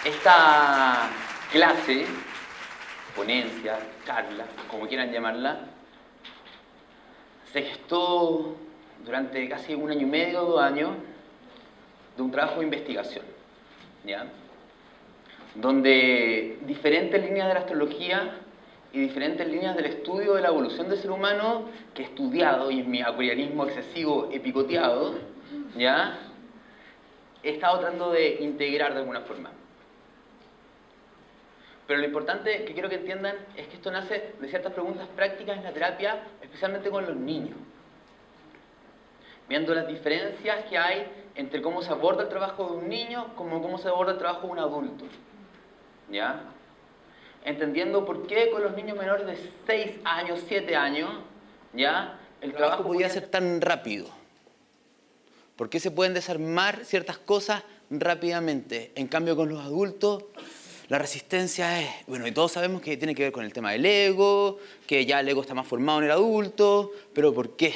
Esta clase, ponencia, charla, como quieran llamarla, se gestó durante casi 1 año y medio, 2 años, de un trabajo de investigación, ¿ya? Donde diferentes líneas de la astrología y diferentes líneas del estudio de la evolución del ser humano que he estudiado, y en mi acuarianismo excesivo he picoteado, ¿ya? He estado tratando de integrar de alguna forma. Pero lo importante que quiero que entiendan es que esto nace de ciertas preguntas prácticas en la terapia, especialmente con los niños. Viendo las diferencias que hay entre cómo se aborda el trabajo de un niño como cómo se aborda el trabajo de un adulto. ¿Ya? Entendiendo por qué con los niños menores de 6 años, 7 años, ¿ya? El trabajo podía ser tan rápido. ¿Por qué se pueden desarmar ciertas cosas rápidamente? En cambio, con los adultos, la resistencia es... Bueno, y todos sabemos que tiene que ver con el tema del ego, que ya el ego está más formado en el adulto, pero ¿por qué?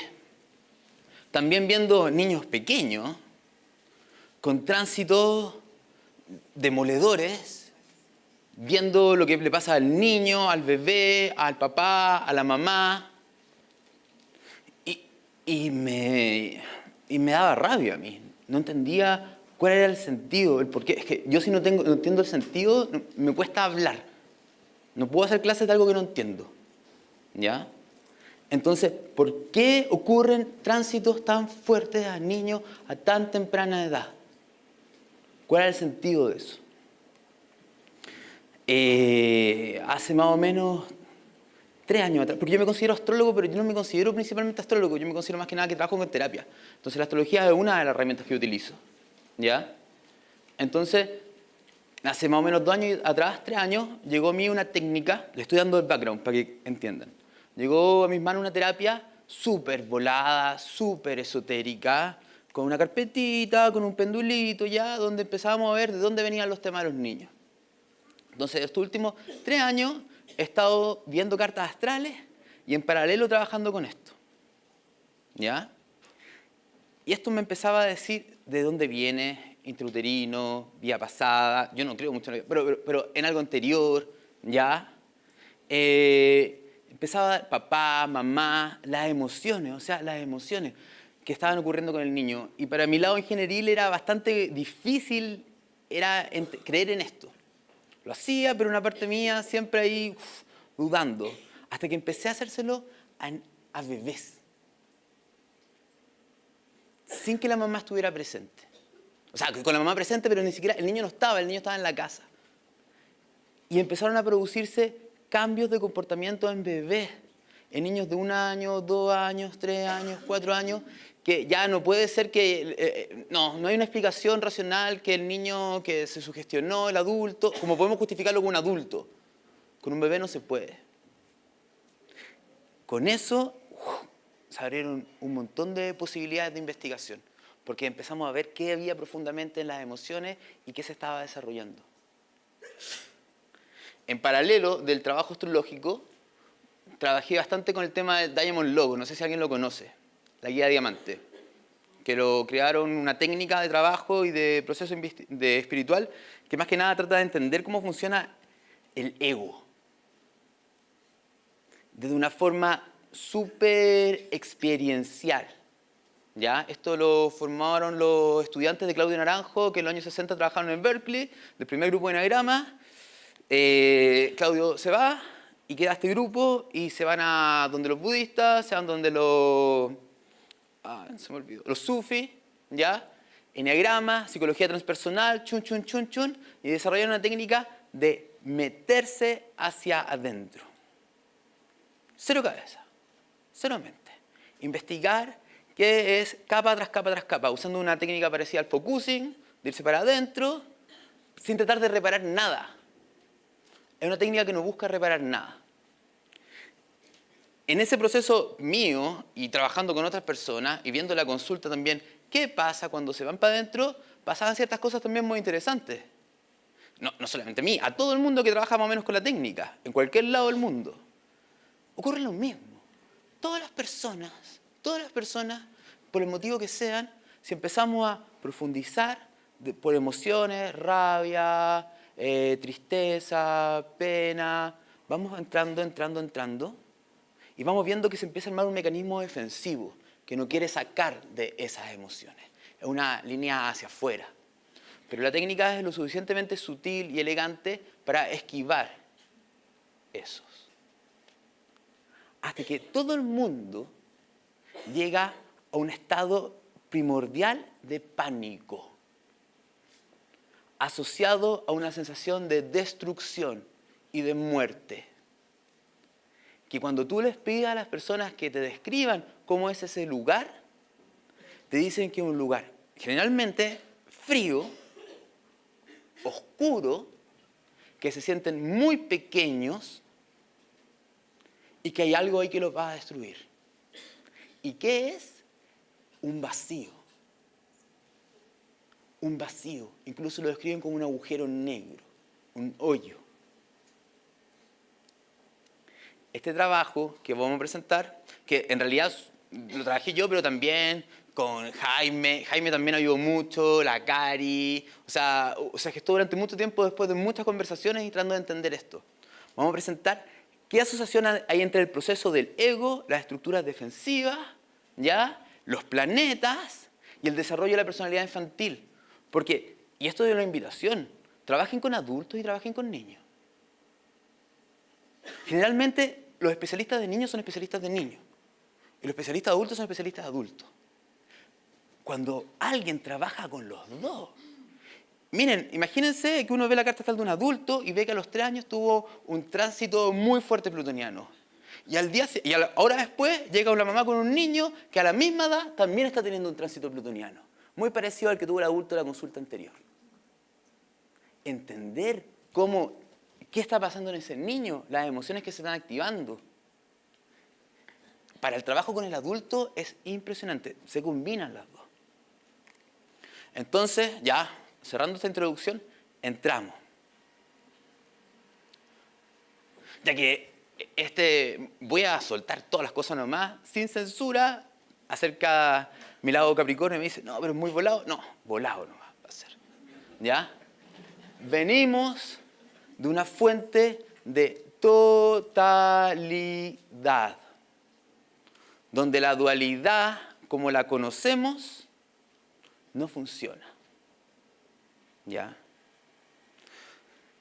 También viendo niños pequeños, con tránsitos demoledores, viendo lo que le pasa al niño, al bebé, al papá, a la mamá, y me daba rabia a mí. No entendía cuál era el sentido, el porqué. Es que yo si no entiendo el sentido, me cuesta hablar. No puedo hacer clases de algo que no entiendo. ¿Ya? Entonces, ¿por qué ocurren tránsitos tan fuertes a niños a tan temprana edad? ¿Cuál es el sentido de eso? Hace más o menos 3 años atrás, porque yo me considero astrólogo, pero yo no me considero principalmente astrólogo, yo me considero más que nada que trabajo con terapia. Entonces la astrología es una de las herramientas que yo utilizo. ¿Ya? Entonces, hace más o menos 2 años atrás, 3 años, llegó a mí una técnica, le estoy dando el background para que entiendan. Llegó a mis manos una terapia súper volada, súper esotérica, con una carpetita, con un pendulito ya, donde empezábamos a ver de dónde venían los temas de los niños. Entonces, estos últimos 3 años he estado viendo cartas astrales y en paralelo trabajando con esto. ¿Ya? Y esto me empezaba a decir de dónde viene, intrauterino, vía pasada, yo no creo mucho en la vida, pero en algo anterior, ¿ya? Empezaba a dar papá, mamá, las emociones, o sea, las emociones que estaban ocurriendo con el niño. Y para mi lado ingenieril era bastante difícil creer en esto. Lo hacía, pero una parte mía siempre ahí dudando. Hasta que empecé a hacérselo a bebés. Sin que la mamá estuviera presente. O sea, con la mamá presente, pero ni siquiera el niño no estaba, el niño estaba en la casa. Y empezaron a producirse cambios de comportamiento en bebés. En niños de 1 año, 2 años, 3 años, 4 años, que ya no puede ser que... no hay una explicación racional que el niño que se sugestionó, el adulto, como podemos justificarlo con un adulto. Con un bebé no se puede. Con eso se abrieron un montón de posibilidades de investigación, porque empezamos a ver qué había profundamente en las emociones y qué se estaba desarrollando. En paralelo del trabajo astrológico, trabajé bastante con el tema del Diamond Logo, no sé si alguien lo conoce, la guía diamante, que lo crearon una técnica de trabajo y de proceso espiritual que más que nada trata de entender cómo funciona el ego. Desde una forma súper experiencial. ¿Ya? Esto lo formaron los estudiantes de Claudio Naranjo, que en los años 60 trabajaron en Berkeley, del primer grupo de Enagrama. Claudio se va y queda este grupo y se van a donde los budistas, se van donde se me olvidó, los sufis, ¿ya? Enagrama, psicología transpersonal, chun, chun, chun, chun, y desarrollaron una técnica de meterse hacia adentro. Cero cabeza, cero mente. Investigar qué es capa tras capa tras capa, usando una técnica parecida al focusing, de irse para adentro, sin tratar de reparar nada. Es una técnica que no busca reparar nada. En ese proceso mío, y trabajando con otras personas, y viendo la consulta también, ¿qué pasa cuando se van para adentro? Pasaban ciertas cosas también muy interesantes. No solamente a mí, a todo el mundo que trabaja más o menos con la técnica, en cualquier lado del mundo. Ocurre lo mismo. Todas las personas, por el motivo que sean, si empezamos a profundizar por emociones, rabia, tristeza, pena. Vamos entrando, y vamos viendo que se empieza a armar un mecanismo defensivo que no quiere sacar de esas emociones. Es una línea hacia afuera. Pero la técnica es lo suficientemente sutil y elegante para esquivar esos. Hasta que todo el mundo llega a un estado primordial de pánico, asociado a una sensación de destrucción y de muerte. Que cuando tú les pidas a las personas que te describan cómo es ese lugar, te dicen que es un lugar generalmente frío, oscuro, que se sienten muy pequeños y que hay algo ahí que los va a destruir. ¿Y qué es? Un vacío. Un vacío. Incluso lo describen como un agujero negro, un hoyo. Este trabajo que vamos a presentar, que en realidad lo trabajé yo, pero también con Jaime. Jaime también ayudó mucho, la Cari. O sea, que estuvo durante mucho tiempo después de muchas conversaciones y tratando de entender esto. Vamos a presentar qué asociación hay entre el proceso del ego, las estructuras defensivas, ¿ya? Los planetas y el desarrollo de la personalidad infantil. Porque, y esto es una invitación, trabajen con adultos y trabajen con niños. Generalmente los especialistas de niños son especialistas de niños y los especialistas de adultos son especialistas de adultos. Cuando alguien trabaja con los dos, miren, imagínense que uno ve la carta astral de un adulto y ve que a los 3 años tuvo un tránsito muy fuerte plutoniano. Y ahora después llega una mamá con un niño que a la misma edad también está teniendo un tránsito plutoniano. Muy parecido al que tuvo el adulto en la consulta anterior. Entender qué está pasando en ese niño, las emociones que se están activando. Para el trabajo con el adulto es impresionante, se combinan las dos. Entonces, ya cerrando esta introducción, entramos. Ya que voy a soltar todas las cosas nomás, sin censura, acerca mi lado Capricornio y me dice, no, pero es muy volado. No, volado nomás va a ser. ¿Ya? Venimos de una fuente de totalidad, donde la dualidad, como la conocemos, no funciona. ¿Ya?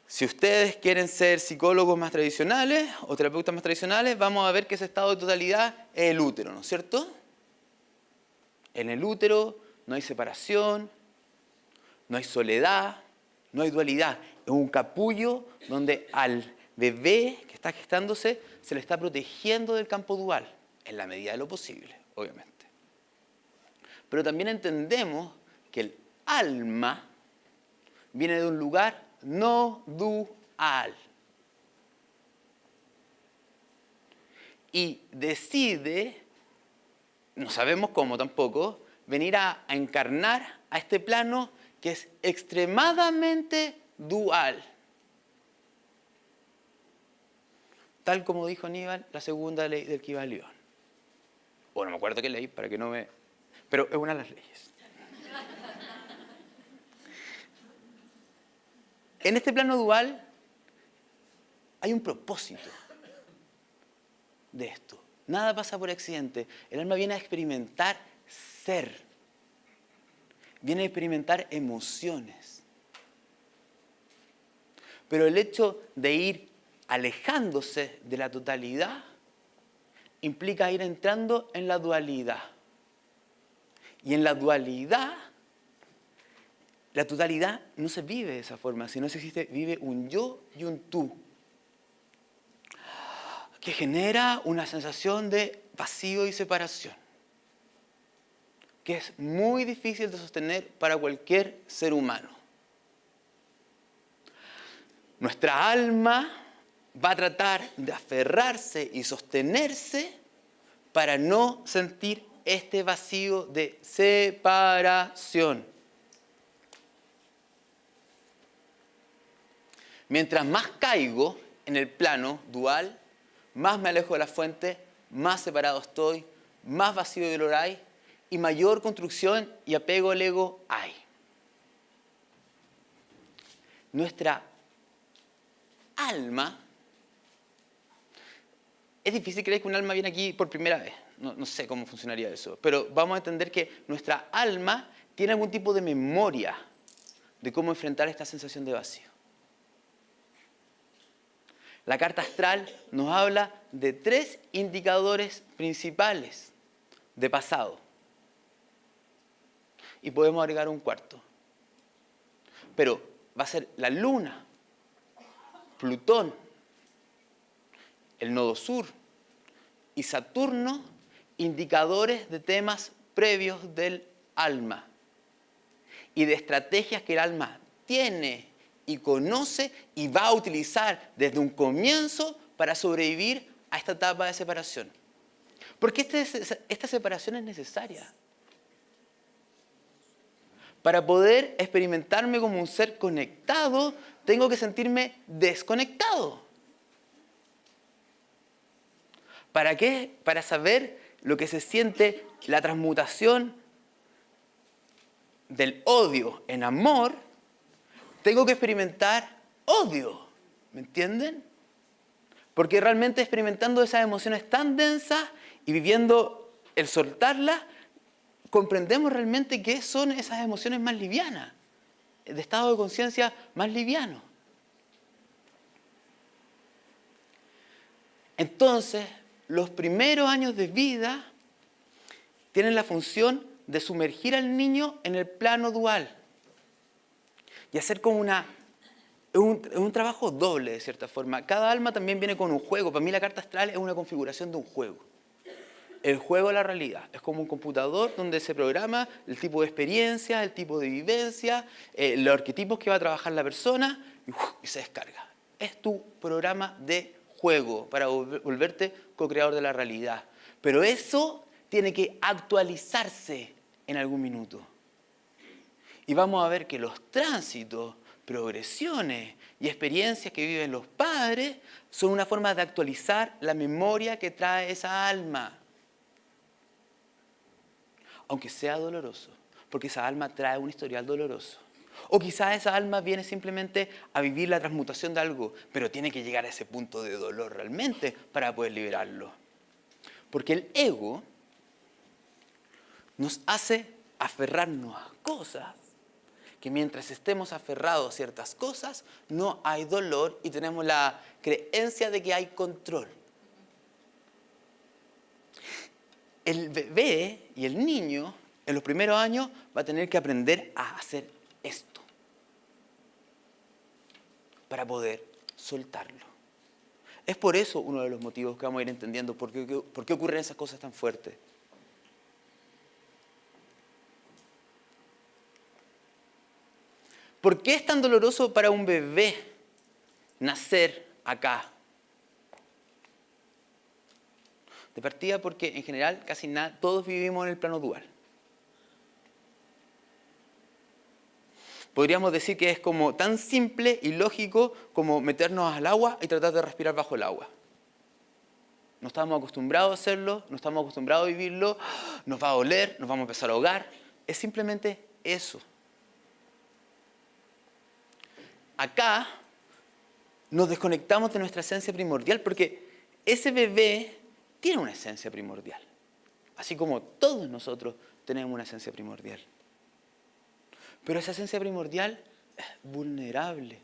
Si ustedes quieren ser psicólogos más tradicionales o terapeutas más tradicionales, vamos a ver que ese estado de totalidad es el útero, ¿no es cierto? En el útero no hay separación, no hay soledad, no hay dualidad. Es un capullo donde al bebé que está gestándose se le está protegiendo del campo dual, en la medida de lo posible, obviamente. Pero también entendemos que el alma viene de un lugar no dual. Y decide, no sabemos cómo tampoco, venir a encarnar a este plano que es extremadamente dual. Tal como dijo Aníbal, la segunda ley del Kybalión. O no me acuerdo qué ley, para que no me... Pero es una de las leyes. En este plano dual hay un propósito de esto. Nada pasa por accidente. El alma viene a experimentar ser. Viene a experimentar emociones. Pero el hecho de ir alejándose de la totalidad implica ir entrando en la dualidad. Y en la dualidad, la totalidad no se vive de esa forma, sino se vive un yo y un tú, que genera una sensación de vacío y separación, que es muy difícil de sostener para cualquier ser humano. Nuestra alma va a tratar de aferrarse y sostenerse para no sentir este vacío de separación. Mientras más caigo en el plano dual, más me alejo de la fuente, más separado estoy, más vacío y dolor hay, y mayor construcción y apego al ego hay. Nuestra alma, es difícil creer que un alma viene aquí por primera vez. No sé cómo funcionaría eso. Pero vamos a entender que nuestra alma tiene algún tipo de memoria de cómo enfrentar esta sensación de vacío. La carta astral nos habla de 3 indicadores principales de pasado. Y podemos agregar un cuarto. Pero va a ser la Luna, Plutón, el nodo sur y Saturno, indicadores de temas previos del alma y de estrategias que el alma tiene y conoce y va a utilizar desde un comienzo para sobrevivir a esta etapa de separación. Porque esta separación es necesaria para poder experimentarme como un ser conectado. Tengo que sentirme desconectado. ¿Para qué? Para saber lo que se siente la transmutación del odio en amor, tengo que experimentar odio. ¿Me entienden? Porque realmente experimentando esas emociones tan densas y viviendo el soltarlas, comprendemos realmente qué son esas emociones más livianas, de estado de conciencia más liviano. Entonces, los primeros años de vida tienen la función de sumergir al niño en el plano dual y hacer como un trabajo doble, de cierta forma. Cada alma también viene con un juego. Para mí la carta astral es una configuración de un juego. El juego de la realidad. Es como un computador donde se programa el tipo de experiencia, el tipo de vivencia, los arquetipos que va a trabajar la persona y se descarga. Es tu programa de juego para volverte co-creador de la realidad. Pero eso tiene que actualizarse en algún minuto. Y vamos a ver que los tránsitos, progresiones y experiencias que viven los padres son una forma de actualizar la memoria que trae esa alma. Aunque sea doloroso, porque esa alma trae un historial doloroso. O quizás esa alma viene simplemente a vivir la transmutación de algo, pero tiene que llegar a ese punto de dolor realmente para poder liberarlo. Porque el ego nos hace aferrarnos a cosas que mientras estemos aferrados a ciertas cosas, no hay dolor y tenemos la creencia de que hay control. El bebé y el niño en los primeros años va a tener que aprender a hacer esto para poder soltarlo. Es por eso uno de los motivos que vamos a ir entendiendo por qué ocurren esas cosas tan fuertes. ¿Por qué es tan doloroso para un bebé nacer acá? De partida porque en general todos vivimos en el plano dual. Podríamos decir que es como tan simple y lógico como meternos al agua y tratar de respirar bajo el agua. No estamos acostumbrados a hacerlo, no estamos acostumbrados a vivirlo, nos va a doler, nos vamos a empezar a ahogar. Es simplemente eso. Acá nos desconectamos de nuestra esencia primordial porque ese bebé tiene una esencia primordial. Así como todos nosotros tenemos una esencia primordial. Pero esa esencia primordial es vulnerable.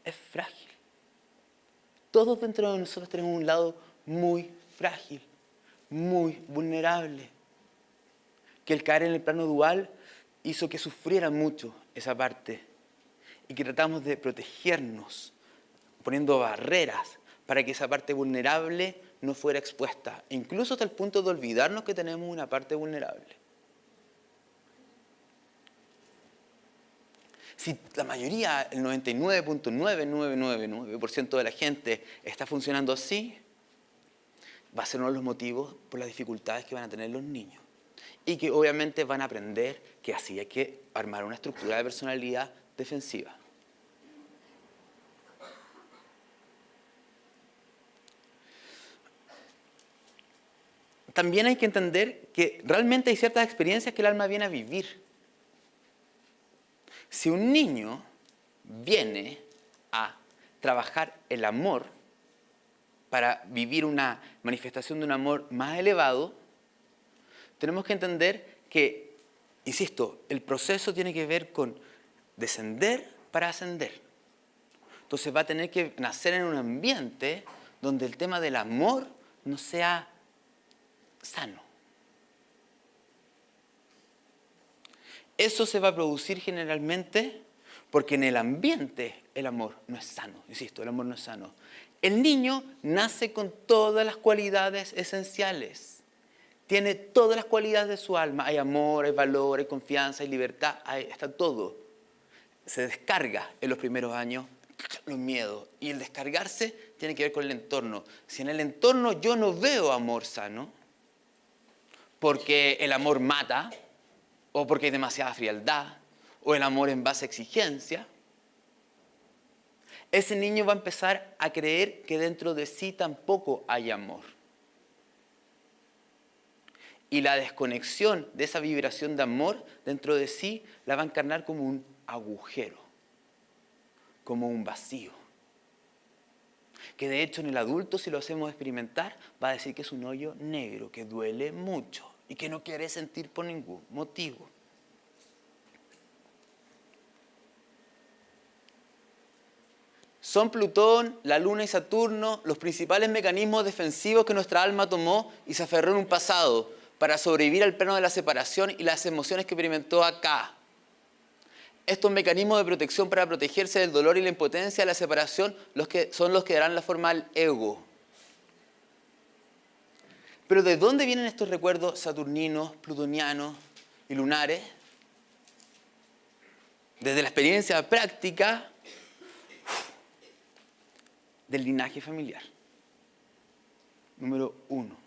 Es frágil. Todos dentro de nosotros tenemos un lado muy frágil, muy vulnerable. Que el caer en el plano dual hizo que sufriera mucho esa parte. Y que tratamos de protegernos, poniendo barreras para que esa parte vulnerable no fuera expuesta. Incluso hasta el punto de olvidarnos que tenemos una parte vulnerable. Si la mayoría, el 99.9999% de la gente está funcionando así, va a ser uno de los motivos por las dificultades que van a tener los niños. Y que obviamente van a aprender que así hay que armar una estructura de personalidad defensiva. También hay que entender que realmente hay ciertas experiencias que el alma viene a vivir. Si un niño viene a trabajar el amor, para vivir una manifestación de un amor más elevado, tenemos que entender que, insisto, el proceso tiene que ver con descender para ascender. Entonces va a tener que nacer en un ambiente donde el tema del amor no sea sano. Eso se va a producir generalmente porque en el ambiente el amor no es sano. Insisto, el amor no es sano. El niño nace con todas las cualidades esenciales. Tiene todas las cualidades de su alma. Hay amor, hay valor, hay confianza, hay libertad, está todo. Se descarga en los primeros años los miedos. Y el descargarse tiene que ver con el entorno. Si en el entorno yo no veo amor sano, porque el amor mata, o porque hay demasiada frialdad, o el amor en base a exigencia, ese niño va a empezar a creer que dentro de sí tampoco hay amor. Y la desconexión de esa vibración de amor dentro de sí la va a encarnar como un agujero, como un vacío. Que de hecho en el adulto, si lo hacemos experimentar, va a decir que es un hoyo negro, que duele mucho y que no quiere sentir por ningún motivo. Son Plutón, la Luna y Saturno los principales mecanismos defensivos que nuestra alma tomó y se aferró en un pasado para sobrevivir al plano de la separación y las emociones que experimentó acá. Estos mecanismos de protección para protegerse del dolor y la impotencia de la separación son los que darán la forma al ego. Pero ¿de dónde vienen estos recuerdos saturninos, plutonianos y lunares? Desde la experiencia práctica del linaje familiar. Número 1.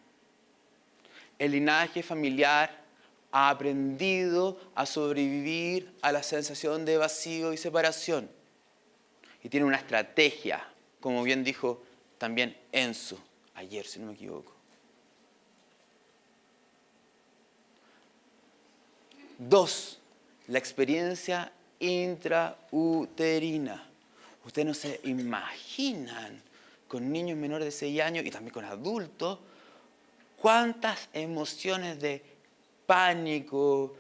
El linaje familiar ha aprendido a sobrevivir a la sensación de vacío y separación. Y tiene una estrategia, como bien dijo también Enzo ayer, si no me equivoco. 2. La experiencia intrauterina. Ustedes no se imaginan con niños menores de 6 años y también con adultos cuántas emociones de pánico,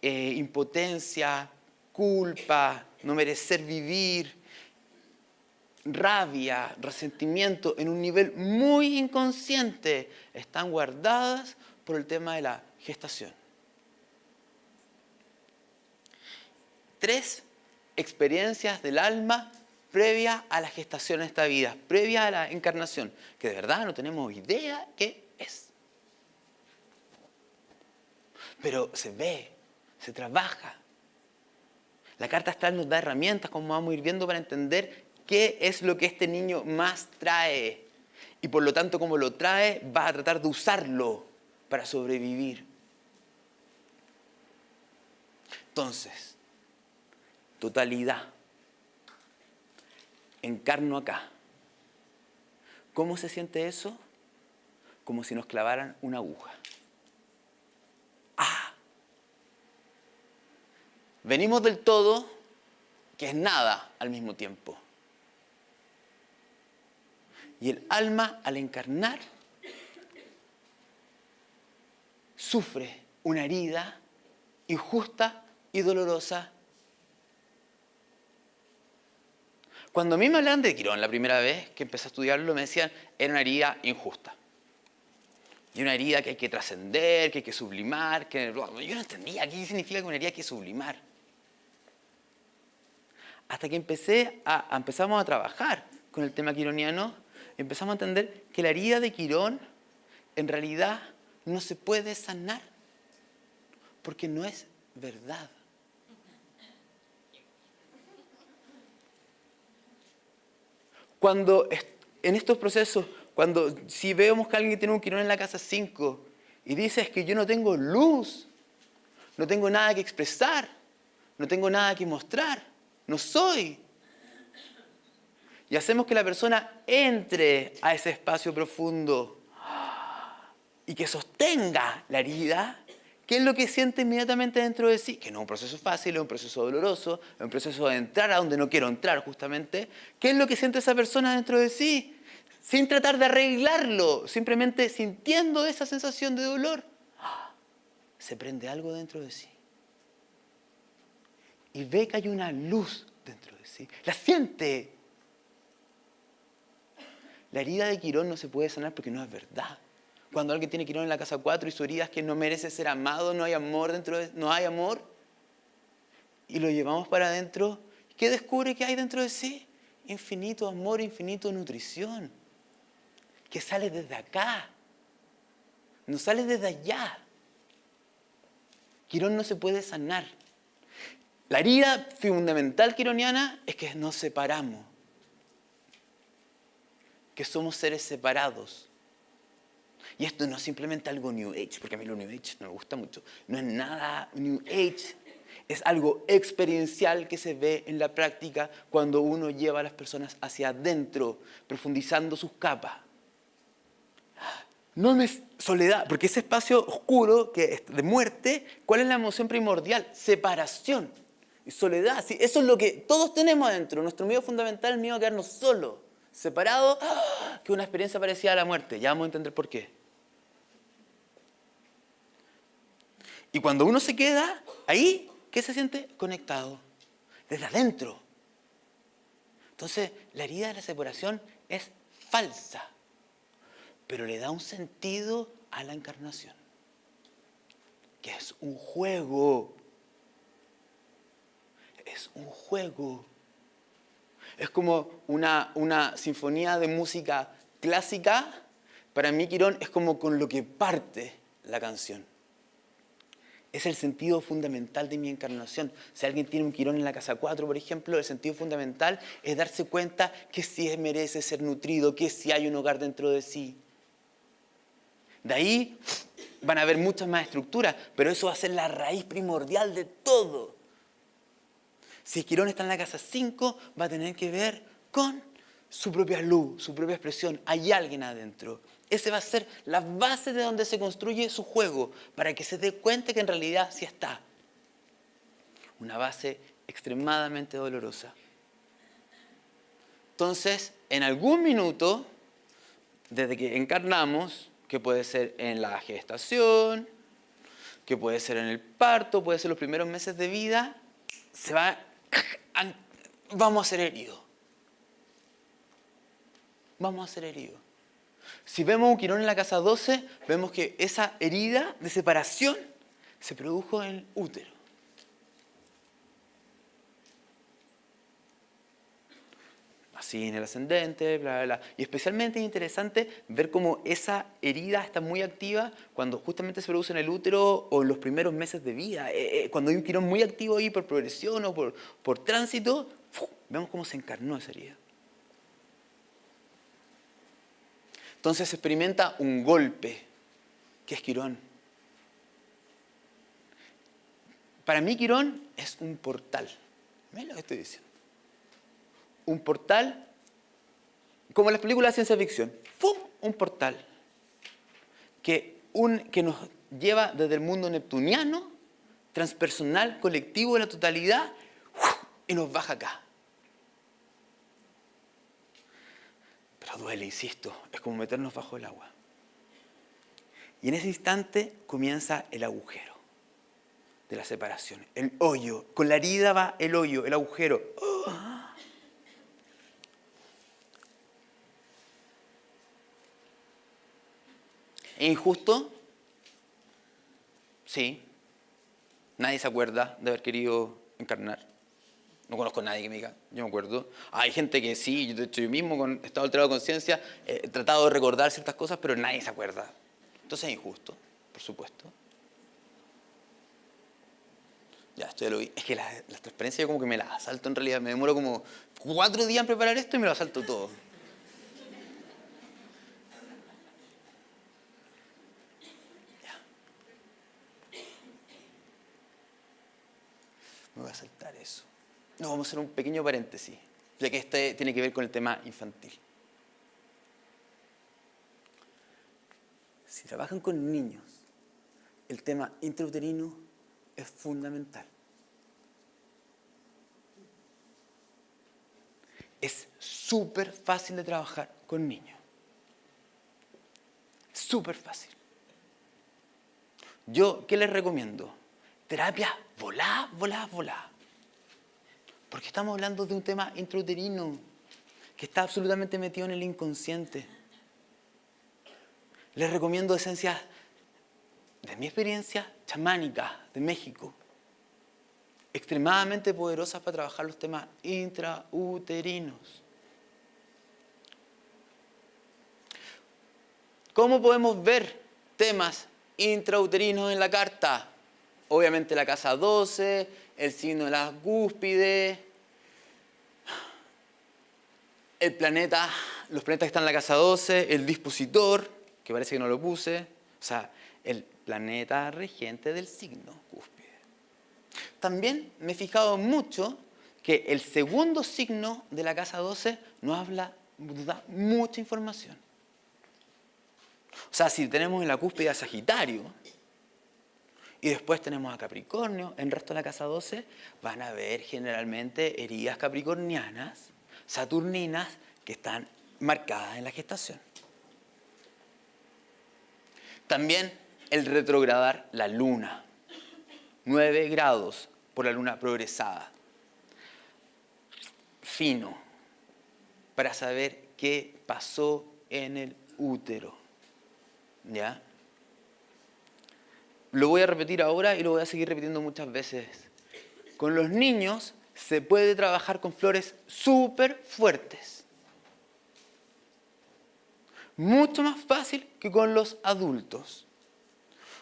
impotencia, culpa, no merecer vivir, rabia, resentimiento en un nivel muy inconsciente están guardadas por el tema de la gestación. 3. Experiencias del alma previa a la gestación de esta vida, previa a la encarnación, que de verdad no tenemos idea qué es. Pero se ve, se trabaja. La carta astral nos da herramientas, como vamos a ir viendo, para entender qué es lo que este niño más trae. Y por lo tanto, como lo trae, va a tratar de usarlo para sobrevivir. Entonces, totalidad. Encarno acá. ¿Cómo se siente eso? Como si nos clavaran una aguja. ¡Ah! Venimos del todo, que es nada al mismo tiempo. Y el alma, al encarnar, sufre una herida injusta y dolorosa. Cuando a mí me hablaban de Quirón la primera vez que empecé a estudiarlo, me decían era una herida injusta. Y una herida que hay que trascender, que hay que sublimar. Yo no entendía qué significa que una herida hay que sublimar. Hasta que empezamos a trabajar con el tema quironiano, empezamos a entender que la herida de Quirón en realidad no se puede sanar porque no es verdad. Cuando en estos procesos, si vemos que alguien tiene un Quirón en la casa 5 y dice es que yo no tengo luz, no tengo nada que expresar, no tengo nada que mostrar, no soy. Y hacemos que la persona entre a ese espacio profundo y que sostenga la herida, ¿Qué es lo que siente inmediatamente dentro de sí? Que no es un proceso fácil, es un proceso doloroso, es un proceso de entrar a donde no quiero entrar justamente. ¿Qué es lo que siente esa persona dentro de sí? Sin tratar de arreglarlo, simplemente sintiendo esa sensación de dolor, se prende algo dentro de sí. Y ve que hay una luz dentro de sí. La siente. La herida de Quirón no se puede sanar porque no es verdad. Cuando alguien tiene Quirón en la casa 4 y su herida es que no merece ser amado, no hay amor dentro de, no hay amor, y lo llevamos para adentro, ¿qué descubre que hay dentro de sí? Infinito amor, infinito nutrición, que sale desde acá, no sale desde allá. Quirón no se puede sanar. La herida fundamental quironiana es que nos separamos, que somos seres separados. Y esto no es simplemente algo New Age, porque a mí lo New Age no me gusta mucho. No es nada New Age. Es algo experiencial que se ve en la práctica cuando uno lleva a las personas hacia adentro, profundizando sus capas. No es soledad, porque ese espacio oscuro que es de muerte, ¿cuál es la emoción primordial? Separación y soledad. Sí, eso es lo que todos tenemos adentro. Nuestro miedo fundamental es el miedo a quedarnos solos, separados, que una experiencia parecida a la muerte. Ya vamos a entender por qué. Y cuando uno se queda ahí, ¿qué se siente? Conectado, desde adentro. Entonces, la herida de la separación es falsa, pero le da un sentido a la encarnación, que es un juego. Es un juego. Es como una sinfonía de música clásica. Para mí, Quirón es como con lo que parte la canción. Es el sentido fundamental de mi encarnación. Si alguien tiene un Quirón en la casa 4, por ejemplo, el sentido fundamental es darse cuenta que sí merece ser nutrido, que sí hay un hogar dentro de sí. De ahí van a haber muchas más estructuras, pero eso va a ser la raíz primordial de todo. Si el Quirón está en la casa 5, va a tener que ver con su propia luz, su propia expresión. Hay alguien adentro. Ese va a ser la base de donde se construye su juego, para que se dé cuenta que en realidad sí está. Una base extremadamente dolorosa. Entonces, en algún minuto, desde que encarnamos, que puede ser en la gestación, que puede ser en el parto, puede ser los primeros meses de vida, vamos a ser heridos. Vamos a ser heridos. Si vemos un Quirón en la casa 12, vemos que esa herida de separación se produjo en el útero. Así en el ascendente, bla, bla, bla. Y especialmente es interesante ver cómo esa herida está muy activa cuando justamente se produce en el útero o en los primeros meses de vida. Cuando hay un Quirón muy activo ahí por progresión o por tránsito, vemos cómo se encarnó esa herida. Entonces se experimenta un golpe, que es Quirón. Para mí Quirón es un portal. ¿Ven lo que estoy diciendo? Un portal, como en las películas de ciencia ficción. ¡Fum! Un portal que nos lleva desde el mundo neptuniano, transpersonal, colectivo de la totalidad, y nos baja acá. Pero duele, insisto, es como meternos bajo el agua. Y en ese instante comienza el agujero de la separación, el hoyo. Con la herida va el hoyo, el agujero. ¿Es injusto? Sí. Nadie se acuerda de haber querido encarnar. No conozco a nadie que me diga, yo me acuerdo. Hay gente que sí, de hecho yo mismo con estado alterado de conciencia he tratado de recordar ciertas cosas, pero nadie se acuerda. Entonces es injusto, por supuesto. Ya, esto ya lo vi. Es que la transparencia yo como que me la asalto en realidad. Me demoro como 4 días en preparar esto y me lo asalto todo. Ya. Me voy a saltar eso. No, vamos a hacer un pequeño paréntesis, ya que este tiene que ver con el tema infantil. Si trabajan con niños, el tema intrauterino es fundamental. Es súper fácil de trabajar con niños. Súper fácil. Yo, ¿qué les recomiendo? Terapia volá. Porque estamos hablando de un tema intrauterino que está absolutamente metido en el inconsciente. Les recomiendo esencias, de mi experiencia, chamánicas de México. Extremadamente poderosas para trabajar los temas intrauterinos. ¿Cómo podemos ver temas intrauterinos en la carta? Obviamente la casa 12, el signo de las cúspides, el planeta, los planetas que están en la casa 12, el dispositor, que parece que no lo puse, o sea, el planeta regente del signo cúspide. También me he fijado mucho que el segundo signo de la casa 12 nos da mucha información. O sea, si tenemos en la cúspide a Sagitario y después tenemos a Capricornio, en el resto de la casa 12 van a ver generalmente heridas capricornianas, saturninas, que están marcadas en la gestación. También el retrogradar la luna. 9 grados por la luna progresada. Fino. Para saber qué pasó en el útero. ¿Ya? Lo voy a repetir ahora y lo voy a seguir repitiendo muchas veces. Con los niños se puede trabajar con flores súper fuertes. Mucho más fácil que con los adultos.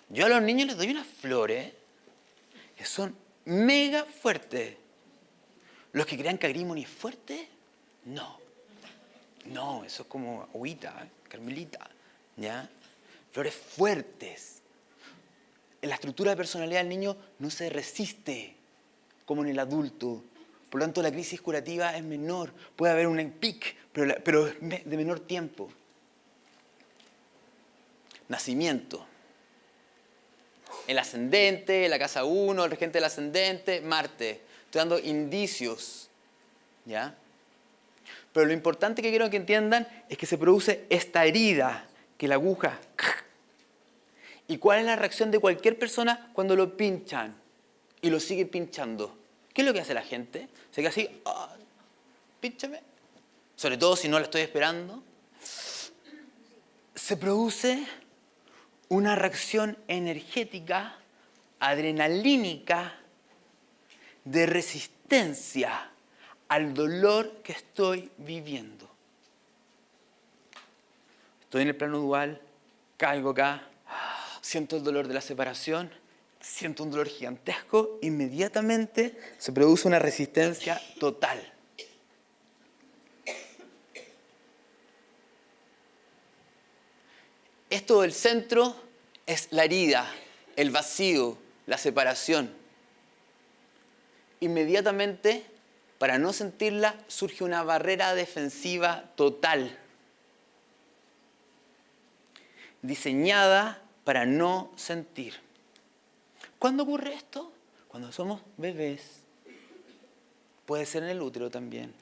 Yo a los niños les doy unas flores que son mega fuertes. Los que crean que Agrimony es fuerte, no. No, eso es como agüita, Carmelita, ¿ya? Flores fuertes. En la estructura de personalidad del niño no se resiste como en el adulto. Por lo tanto, la crisis curativa es menor. Puede haber un pic, pero de menor tiempo. Nacimiento. El ascendente, la casa 1, el regente del ascendente, Marte. Estoy dando indicios, ¿ya? Pero lo importante que quiero que entiendan es que se produce esta herida, que la aguja... ¿Y cuál es la reacción de cualquier persona cuando lo pinchan y lo sigue pinchando? ¿Qué es lo que hace la gente? Se queda así, oh, pínchame. Sobre todo si no la estoy esperando. Se produce una reacción energética, adrenalínica, de resistencia al dolor que estoy viviendo. Estoy en el plano dual, caigo acá, siento el dolor de la separación, siento un dolor gigantesco, inmediatamente se produce una resistencia total. Esto del centro es la herida, el vacío, la separación. Inmediatamente, para no sentirla, surge una barrera defensiva total, diseñada para no sentir. ¿Cuándo ocurre esto? Cuando somos bebés. Puede ser en el útero también.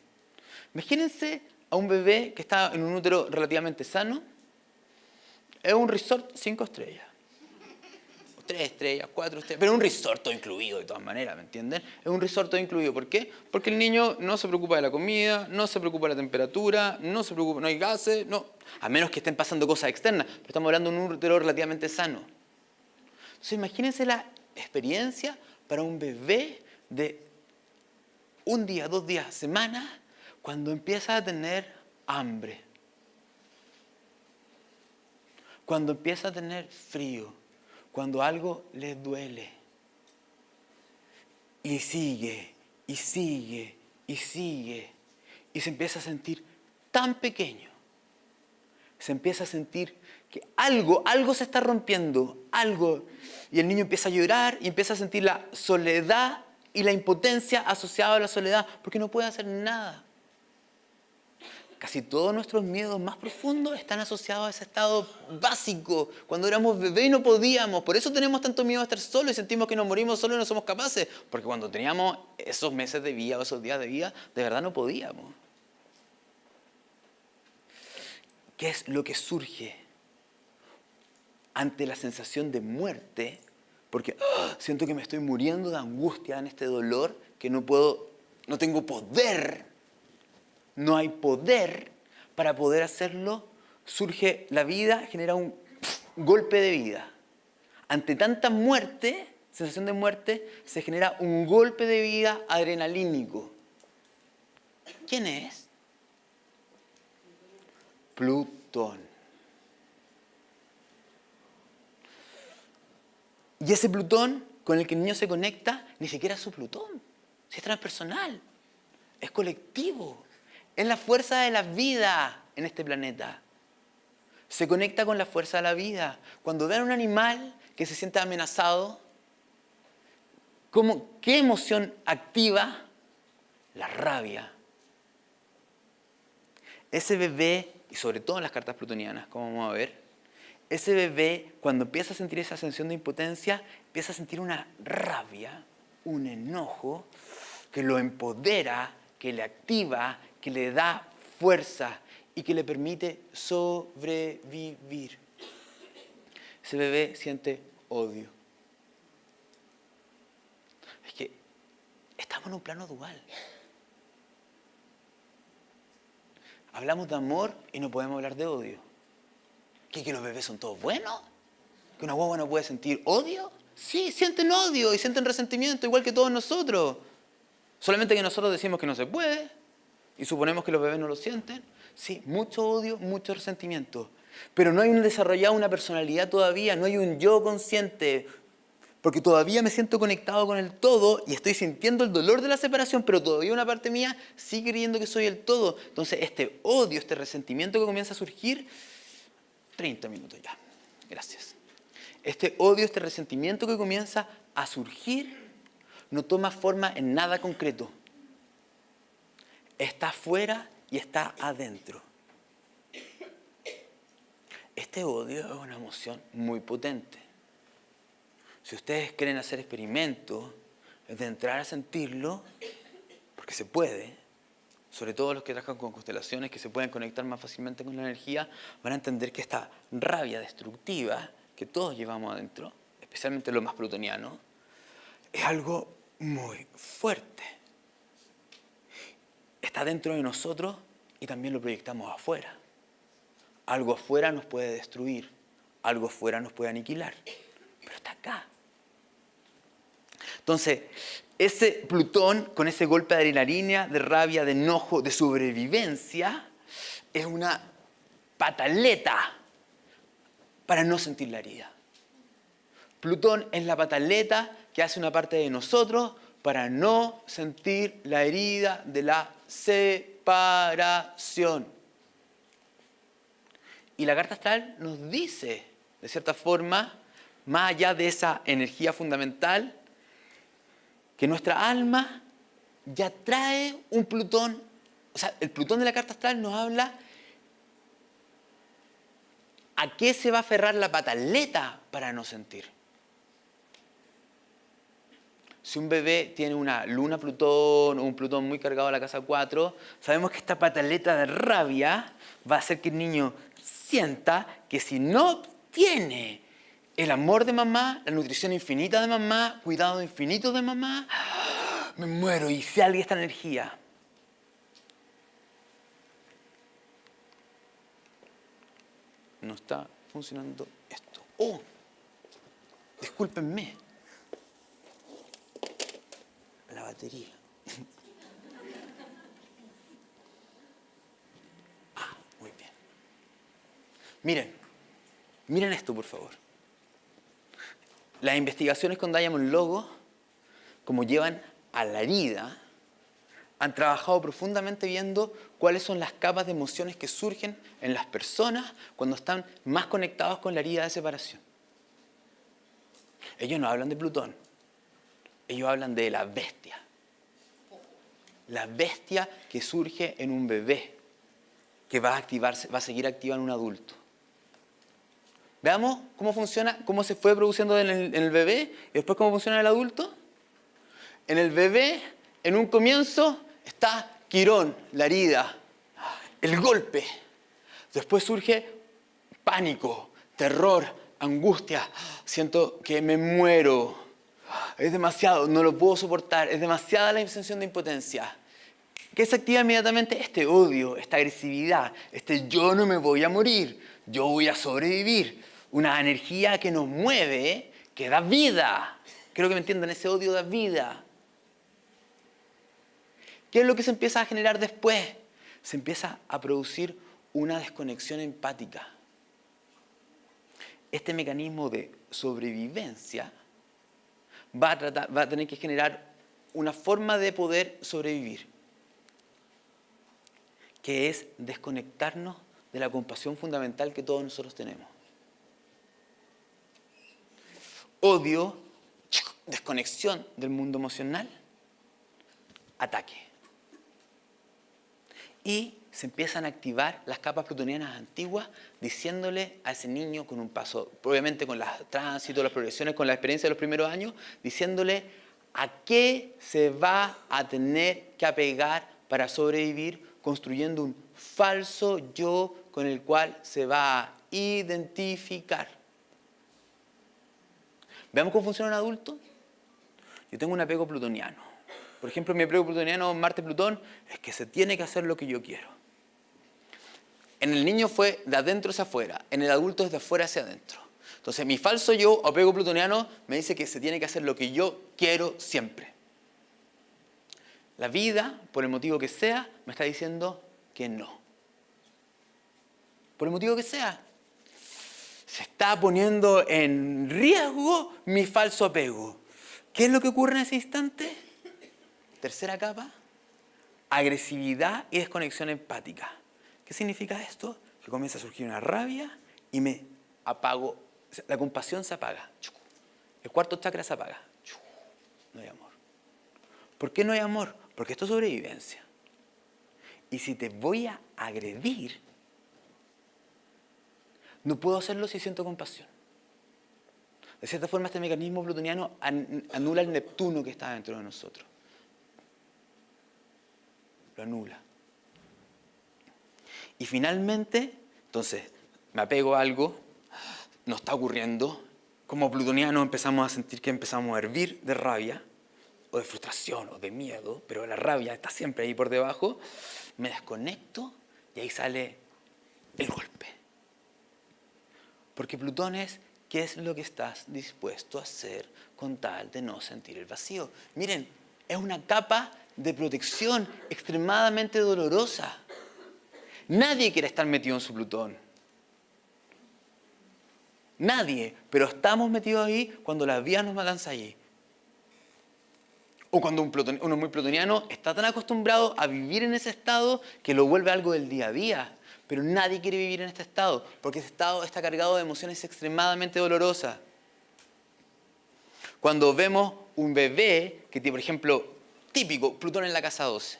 Imagínense a un bebé que está en un útero relativamente sano. Es un resort 5 estrellas. 3 estrellas, 4 estrellas, pero un resort todo incluido de todas maneras, ¿me entienden? Es un resort todo incluido. ¿Por qué? Porque el niño no se preocupa de la comida, no se preocupa de la temperatura, no se preocupa, no hay gases, no. A menos que estén pasando cosas externas, pero estamos hablando de un útero relativamente sano. Entonces imagínense la experiencia para un bebé de un día, 2 días, semanas, cuando empieza a tener hambre. Cuando empieza a tener frío. Cuando algo le duele. Y sigue, y sigue, y sigue. Y se empieza a sentir tan pequeño. Se empieza a sentir que algo se está rompiendo, algo. Y el niño empieza a llorar y empieza a sentir la soledad y la impotencia asociada a la soledad, porque no puede hacer nada. Casi todos nuestros miedos más profundos están asociados a ese estado básico, cuando éramos bebés y no podíamos. Por eso tenemos tanto miedo a estar solos y sentimos que nos morimos solos y no somos capaces. Porque cuando teníamos esos meses de vida o esos días de vida, de verdad no podíamos. ¿Qué es lo que surge ante la sensación de muerte? Porque siento que me estoy muriendo de angustia en este dolor, que no puedo, no tengo poder. No hay poder para poder hacerlo. Surge la vida, genera un golpe de vida. Ante tanta muerte, sensación de muerte, se genera un golpe de vida adrenalínico. ¿Quién es? Plutón. Y ese Plutón con el que el niño se conecta, ni siquiera es su Plutón. Si es transpersonal, es colectivo. Es la fuerza de la vida en este planeta. Se conecta con la fuerza de la vida. Cuando ven a un animal que se siente amenazado, ¿qué emoción activa? La rabia. Ese bebé, y sobre todo en las cartas plutonianas, como vamos a ver, ese bebé cuando empieza a sentir esa sensación de impotencia, empieza a sentir una rabia, un enojo que lo empodera, que le activa, que le da fuerza y que le permite sobrevivir. Ese bebé siente odio. Es que estamos en un plano dual. Hablamos de amor y no podemos hablar de odio. ¿Que los bebés son todos buenos? ¿Que una guagua no puede sentir odio? Sí, sienten odio y sienten resentimiento igual que todos nosotros. Solamente que nosotros decimos que no se puede y suponemos que los bebés no lo sienten. Sí, mucho odio, mucho resentimiento. Pero no hay desarrollado una personalidad todavía, no hay un yo consciente. Porque todavía me siento conectado con el todo y estoy sintiendo el dolor de la separación, pero todavía una parte mía sigue creyendo que soy el todo. Entonces este odio, este resentimiento que comienza a surgir, 30 minutos ya, gracias. Este odio, este resentimiento que comienza a surgir, no toma forma en nada concreto. Está afuera y está adentro. Este odio es una emoción muy potente. Si ustedes quieren hacer experimentos de entrar a sentirlo, porque se puede, sobre todo los que trabajan con constelaciones, que se pueden conectar más fácilmente con la energía, van a entender que esta rabia destructiva que todos llevamos adentro, especialmente los más plutonianos, es algo muy fuerte. Está dentro de nosotros y también lo proyectamos afuera. Algo afuera nos puede destruir, algo afuera nos puede aniquilar, pero está acá. Entonces, ese Plutón, con ese golpe de adrenalina, de rabia, de enojo, de sobrevivencia, es una pataleta para no sentir la herida. Plutón es la pataleta que hace una parte de nosotros para no sentir la herida de la separación. Y la carta astral nos dice, de cierta forma, más allá de esa energía fundamental, que nuestra alma ya trae un Plutón. O sea, el Plutón de la carta astral nos habla a qué se va a aferrar la pataleta para no sentir. Si un bebé tiene una luna Plutón o un Plutón muy cargado a la casa 4, sabemos que esta pataleta de rabia va a hacer que el niño sienta que si no tiene el amor de mamá, la nutrición infinita de mamá, cuidado infinito de mamá, me muero y se alguien esta energía. No está funcionando esto. ¡Oh! Discúlpenme. La batería. Muy bien. Miren esto, por favor. Las investigaciones con Diamond Logo, como llevan a la herida, han trabajado profundamente viendo cuáles son las capas de emociones que surgen en las personas cuando están más conectados con la herida de separación. Ellos no hablan de Plutón, ellos hablan de la bestia. La bestia que surge en un bebé. que va a activarse, va a seguir activa en un adulto. Veamos cómo funciona, cómo se fue produciendo en el bebé y después cómo funciona en el adulto. En el bebé, en un comienzo, está Quirón, la herida, el golpe. Después surge pánico, terror, angustia. Siento que me muero. Es demasiado, no lo puedo soportar. Es demasiada la sensación de impotencia. ¿Qué se activa inmediatamente? Este odio, esta agresividad, yo no me voy a morir, yo voy a sobrevivir. Una energía que nos mueve, que da vida. Creo que me entiendan, ese odio da vida. ¿Qué es lo que se empieza a generar después? Se empieza a producir una desconexión empática. Este mecanismo de sobrevivencia va a tener que generar una forma de poder sobrevivir, que es desconectarnos de la compasión fundamental que todos nosotros tenemos. Odio, desconexión del mundo emocional, ataque. Y se empiezan a activar las capas plutonianas antiguas diciéndole a ese niño con un paso, obviamente con los tránsitos, las progresiones, con la experiencia de los primeros años, diciéndole a qué se va a tener que apegar para sobrevivir, construyendo un falso yo con el cual se va a identificar. ¿Veamos cómo funciona un adulto? Yo tengo un apego plutoniano. Por ejemplo, mi apego plutoniano Marte-Plutón es que se tiene que hacer lo que yo quiero. En el niño fue de adentro hacia afuera, en el adulto es de afuera hacia adentro. Entonces, mi falso yo, apego plutoniano, me dice que se tiene que hacer lo que yo quiero siempre. La vida, por el motivo que sea, me está diciendo que no. Por el motivo que sea. Se está poniendo en riesgo mi falso apego. ¿Qué es lo que ocurre en ese instante? Tercera capa, agresividad y desconexión empática. ¿Qué significa esto? Que comienza a surgir una rabia y me apago. La compasión se apaga. El cuarto chakra se apaga. No hay amor. ¿Por qué no hay amor? Porque esto es sobrevivencia. Y si te voy a agredir, no puedo hacerlo si siento compasión. De cierta forma, este mecanismo plutoniano anula el Neptuno que está dentro de nosotros. Lo anula. Y finalmente, entonces, me apego a algo, no está ocurriendo. Como plutonianos empezamos a sentir que empezamos a hervir de rabia, o de frustración, o de miedo, pero la rabia está siempre ahí por debajo. Me desconecto y ahí sale el golpe. Porque Plutón es, ¿qué es lo que estás dispuesto a hacer con tal de no sentir el vacío? Miren, es una capa de protección extremadamente dolorosa. Nadie quiere estar metido en su Plutón. Nadie, pero estamos metidos ahí cuando la vida nos lanza allí. O cuando uno muy plutoniano está tan acostumbrado a vivir en ese estado que lo vuelve algo del día a día. Pero nadie quiere vivir en este estado, porque ese estado está cargado de emociones extremadamente dolorosas. Cuando vemos un bebé que tiene, por ejemplo, típico, Plutón en la casa 12.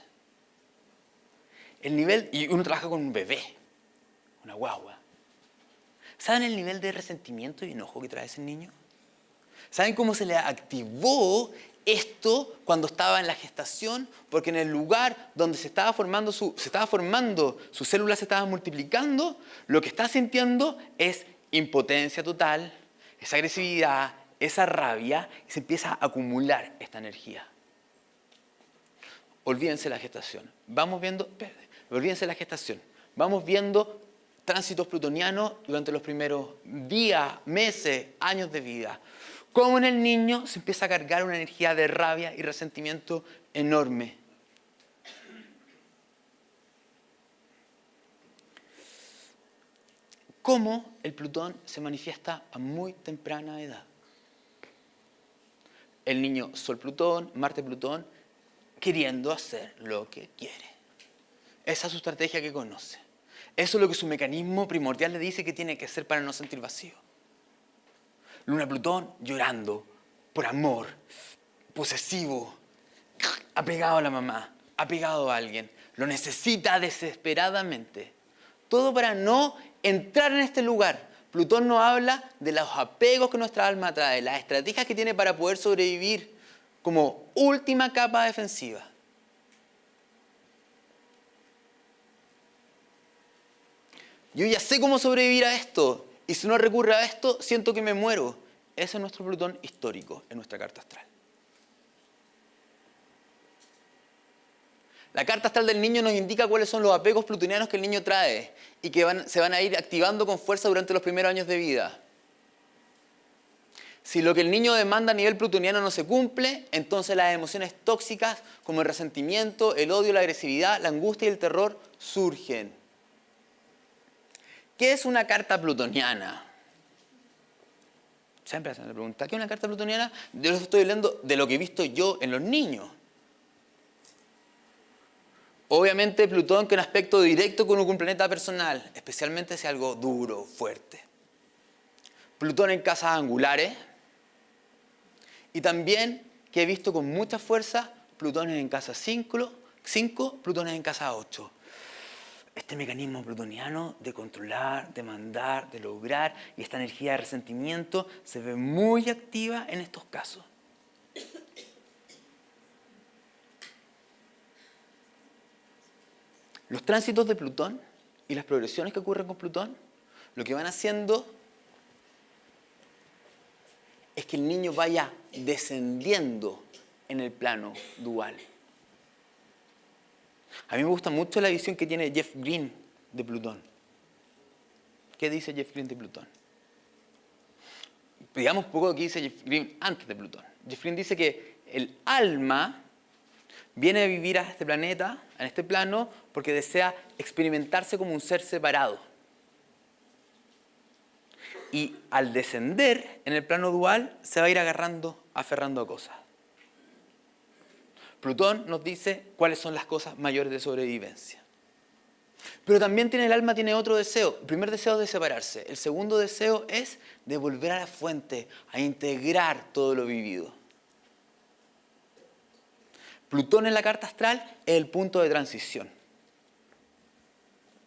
El nivel, y uno trabaja con un bebé, una guagua. ¿Saben el nivel de resentimiento y enojo que trae ese niño? ¿Saben cómo se le activó esto cuando estaba en la gestación? Porque en el lugar donde se estaba formando sus células se estaban multiplicando, lo que está sintiendo es impotencia total, esa agresividad, esa rabia, y se empieza a acumular esta energía. Olvídense la gestación. Olvídense la gestación. Vamos viendo tránsitos plutonianos durante los primeros días, meses, años de vida. Cómo en el niño se empieza a cargar una energía de rabia y resentimiento enorme. Cómo el Plutón se manifiesta a muy temprana edad. El niño Sol-Plutón, Marte-Plutón, queriendo hacer lo que quiere. Esa es su estrategia que conoce. Eso es lo que su mecanismo primordial le dice que tiene que hacer para no sentir vacío. Luna-Plutón llorando por amor, posesivo, apegado a la mamá, apegado a alguien. Lo necesita desesperadamente. Todo para no entrar en este lugar. Plutón nos habla de los apegos que nuestra alma trae, las estrategias que tiene para poder sobrevivir como última capa defensiva. Yo ya sé cómo sobrevivir a esto, y si no recurre a esto, siento que me muero. Ese es nuestro Plutón histórico en nuestra carta astral. La carta astral del niño nos indica cuáles son los apegos plutonianos que el niño trae y que se van a ir activando con fuerza durante los primeros años de vida. Si lo que el niño demanda a nivel plutoniano no se cumple, entonces las emociones tóxicas como el resentimiento, el odio, la agresividad, la angustia y el terror surgen. ¿Qué es una carta plutoniana? Siempre hacen la pregunta, ¿qué es una carta plutoniana? Yo les estoy hablando de lo que he visto yo en los niños. Obviamente Plutón que un aspecto directo con un planeta personal, especialmente si es algo duro, fuerte. Plutón en casas angulares. Y también que he visto con mucha fuerza Plutones en casa 5, Plutones en casa 8. Este mecanismo plutoniano de controlar, de mandar, de lograr y esta energía de resentimiento se ve muy activa en estos casos. Los tránsitos de Plutón y las progresiones que ocurren con Plutón, lo que van haciendo es que el niño vaya descendiendo en el plano dual. A mí me gusta mucho la visión que tiene Jeff Green de Plutón. ¿Qué dice Jeff Green de Plutón? Digamos un poco lo que dice Jeff Green antes de Plutón. Jeff Green dice que el alma viene a vivir a este planeta, en este plano, porque desea experimentarse como un ser separado. Y al descender en el plano dual, se va a ir aferrando a cosas. Plutón nos dice cuáles son las cosas mayores de sobrevivencia. Pero también el alma tiene otro deseo. El primer deseo es de separarse. El segundo deseo es de volver a la fuente, a integrar todo lo vivido. Plutón en la carta astral es el punto de transición.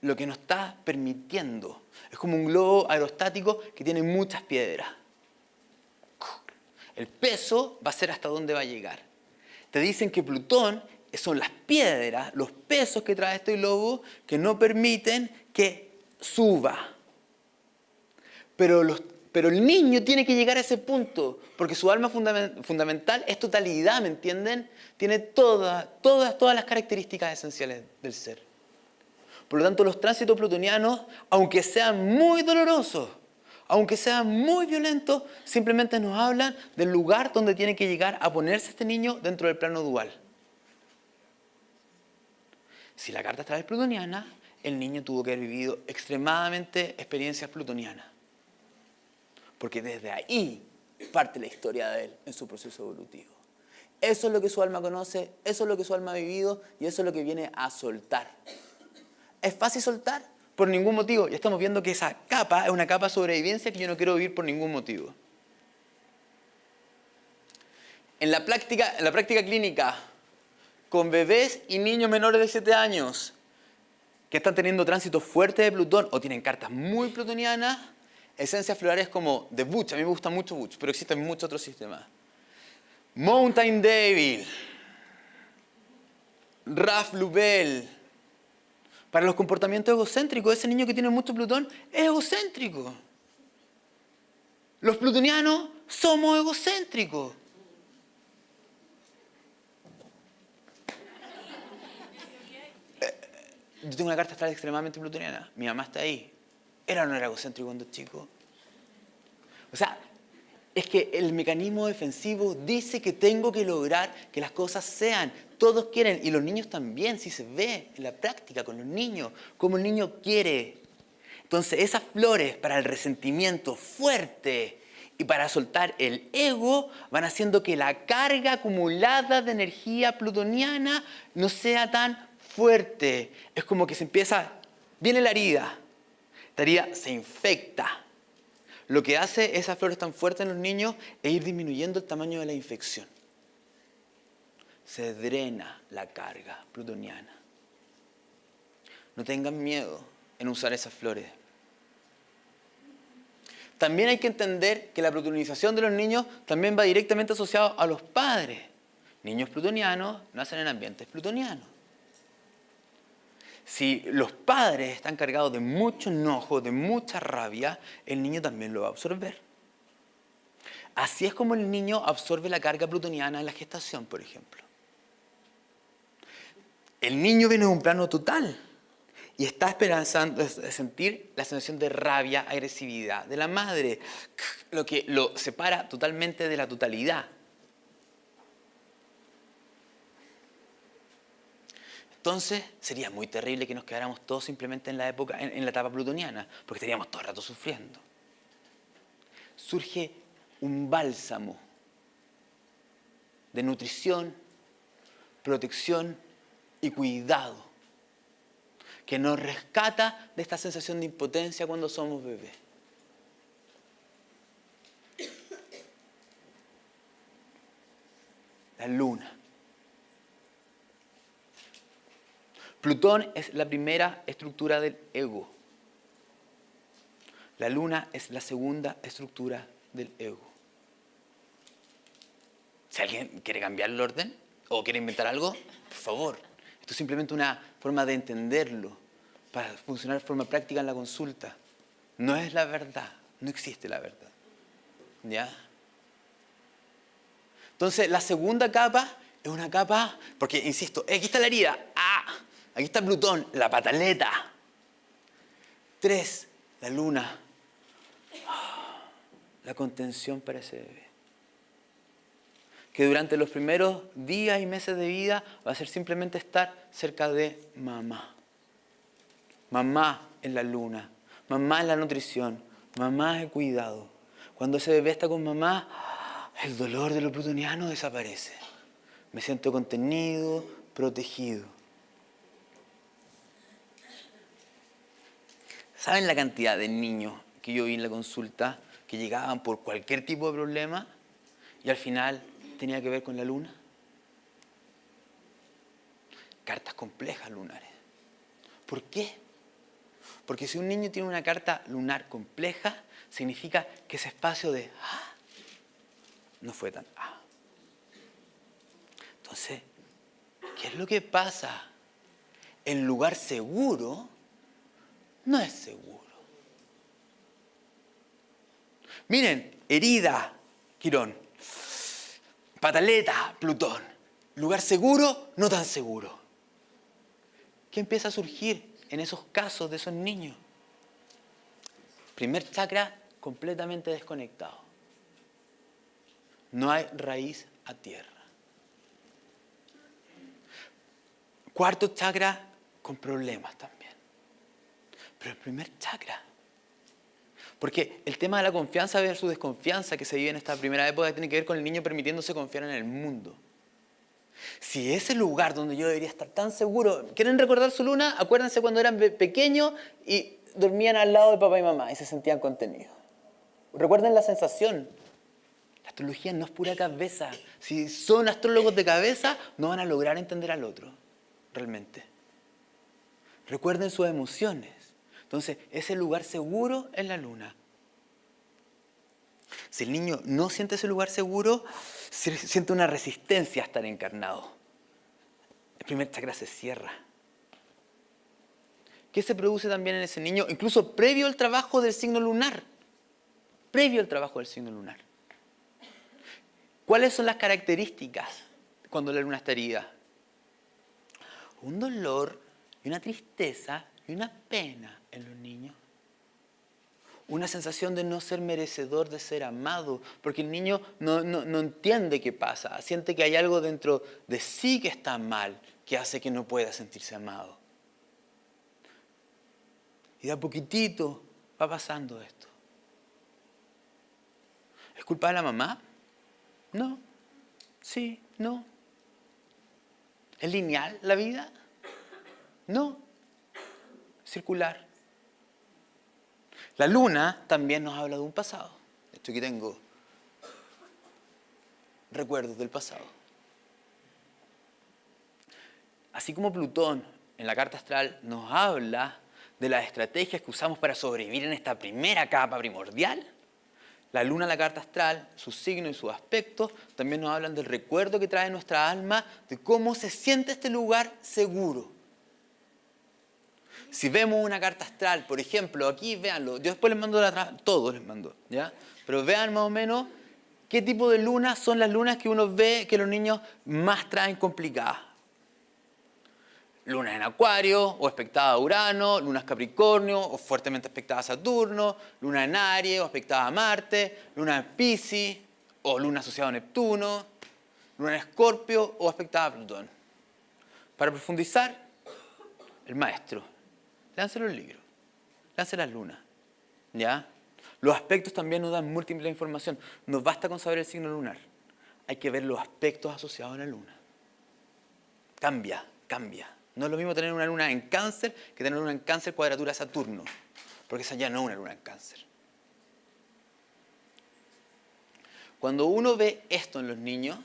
Lo que nos está permitiendo. Es como un globo aerostático que tiene muchas piedras. El peso va a ser hasta dónde va a llegar. Te dicen que Plutón son las piedras, los pesos que trae este globo que no permiten que suba. Pero el niño tiene que llegar a ese punto, porque su alma fundamental es totalidad, ¿me entienden? Tiene todas las características esenciales del ser. Por lo tanto, los tránsitos plutonianos, aunque sean muy dolorosos, aunque sean muy violentos, simplemente nos hablan del lugar donde tiene que llegar a ponerse este niño dentro del plano dual. Si la carta astral es plutoniana, el niño tuvo que haber vivido extremadamente experiencias plutonianas. Porque desde ahí parte la historia de él en su proceso evolutivo. Eso es lo que su alma conoce, eso es lo que su alma ha vivido y eso es lo que viene a soltar. ¿Es fácil soltar? Por ningún motivo. Ya estamos viendo que esa capa es una capa de sobrevivencia que yo no quiero vivir por ningún motivo. En la práctica clínica, con bebés y niños menores de 7 años que están teniendo tránsitos fuertes de Plutón o tienen cartas muy plutonianas, esencias florales como The Butch, a mí me gusta mucho Butch, pero existen muchos otros sistemas. Mountain Devil, Raf Lubel. Para los comportamientos egocéntricos, ese niño que tiene mucho Plutón es egocéntrico. Los plutonianos somos egocéntricos. Yo tengo una carta astral extremadamente plutoniana. Mi mamá está ahí. ¿Era o no era egocéntrico cuando chico? O sea, es que el mecanismo defensivo dice que tengo que lograr que las cosas sean. Todos quieren, y los niños también, si se ve en la práctica con los niños, como el niño quiere. Entonces, esas flores para el resentimiento fuerte y para soltar el ego van haciendo que la carga acumulada de energía plutoniana no sea tan fuerte. Es como que viene la herida se infecta. Lo que hace esas flores tan fuertes en los niños es ir disminuyendo el tamaño de la infección. Se drena la carga plutoniana. No tengan miedo. en usar esas flores. También hay que entender que la plutonización de los niños también va directamente asociado a los padres. Niños plutonianos nacen en ambientes plutonianos. Si los padres están cargados de mucho enojo, de mucha rabia, el niño también lo va a absorber. Así es como el niño absorbe la carga plutoniana en la gestación, por ejemplo. El niño viene de un plano total y está esperanzando sentir la sensación de rabia, agresividad de la madre, lo que lo separa totalmente de la totalidad. Entonces sería muy terrible que nos quedáramos todos simplemente en la época, en la etapa plutoniana, porque estaríamos todo el rato sufriendo. Surge un bálsamo de nutrición, protección y cuidado que nos rescata de esta sensación de impotencia cuando somos bebés. La luna. Plutón es la primera estructura del ego. La luna es la segunda estructura del ego. Si alguien quiere cambiar el orden o quiere inventar algo, por favor. Esto es simplemente una forma de entenderlo para funcionar de forma práctica en la consulta. No es la verdad, no existe la verdad. ¿Ya? Entonces, la segunda capa es una capa, porque, insisto, aquí está la herida. Aquí está Plutón, la pataleta. 3, la luna. La contención para ese bebé. Que durante los primeros días y meses de vida va a ser simplemente estar cerca de mamá. Mamá en la luna, mamá en la nutrición, mamá en el cuidado. Cuando ese bebé está con mamá, el dolor de lo plutoniano desaparece. Me siento contenido, protegido. ¿Saben la cantidad de niños que yo vi en la consulta que llegaban por cualquier tipo de problema y al final tenía que ver con la luna? Cartas complejas lunares. ¿Por qué? Porque si un niño tiene una carta lunar compleja, significa que ese espacio de no fue tan Entonces, ¿qué es lo que pasa? El lugar seguro no es seguro. Miren, herida, Quirón. Pataleta, Plutón. Lugar seguro, no tan seguro. ¿Qué empieza a surgir en esos casos de esos niños? Primer chakra completamente desconectado. No hay raíz a tierra. Cuarto chakra con problemas también. Pero el primer chakra. Porque el tema de la confianza versus desconfianza que se vive en esta primera época tiene que ver con el niño permitiéndose confiar en el mundo. Si ese lugar donde yo debería estar tan seguro... ¿Quieren recordar su luna? Acuérdense cuando eran pequeños y dormían al lado de papá y mamá y se sentían contenidos. Recuerden la sensación. La astrología no es pura cabeza. Si son astrólogos de cabeza, no van a lograr entender al otro, realmente. Recuerden sus emociones. Entonces, ese lugar seguro es la luna. Si el niño no siente ese lugar seguro, siente una resistencia a estar encarnado. El primer chakra se cierra. ¿Qué se produce también en ese niño? Incluso previo al trabajo del signo lunar. Previo al trabajo del signo lunar. ¿Cuáles son las características cuando la luna está herida? Un dolor y una tristeza y una pena en los niños. Una sensación de no ser merecedor de ser amado, porque el niño no entiende qué pasa, siente que hay algo dentro de sí que está mal, que hace que no pueda sentirse amado. Y de a poquitito va pasando esto. ¿Es culpa de la mamá? No. Sí, no. ¿Es lineal la vida? No. Circular. La luna también nos habla de un pasado. De hecho, aquí tengo recuerdos del pasado. Así como Plutón en la carta astral nos habla de las estrategias que usamos para sobrevivir en esta primera capa primordial, la luna, la carta astral, sus signos y sus aspectos, también nos hablan del recuerdo que trae nuestra alma, de cómo se siente este lugar seguro. Si vemos una carta astral, por ejemplo, aquí véanlo, yo después les mando todos les mando, ¿ya? Pero vean más o menos qué tipo de lunas son las lunas que uno ve que los niños más traen complicadas. Lunas en Acuario, o aspectada a Urano, lunas Capricornio, o fuertemente aspectada a Saturno, luna en Aries, o aspectada a Marte, luna en Piscis, o luna asociada a Neptuno, luna en Escorpio, o aspectada a Plutón. Para profundizar, el maestro. Lance los libros, lance las lunas, ¿ya? Los aspectos también nos dan múltiple información. No basta con saber el signo lunar. Hay que ver los aspectos asociados a la luna. Cambia, cambia. No es lo mismo tener una luna en Cáncer que tener una luna en Cáncer cuadratura Saturno, porque esa ya no es una luna en Cáncer. Cuando uno ve esto en los niños,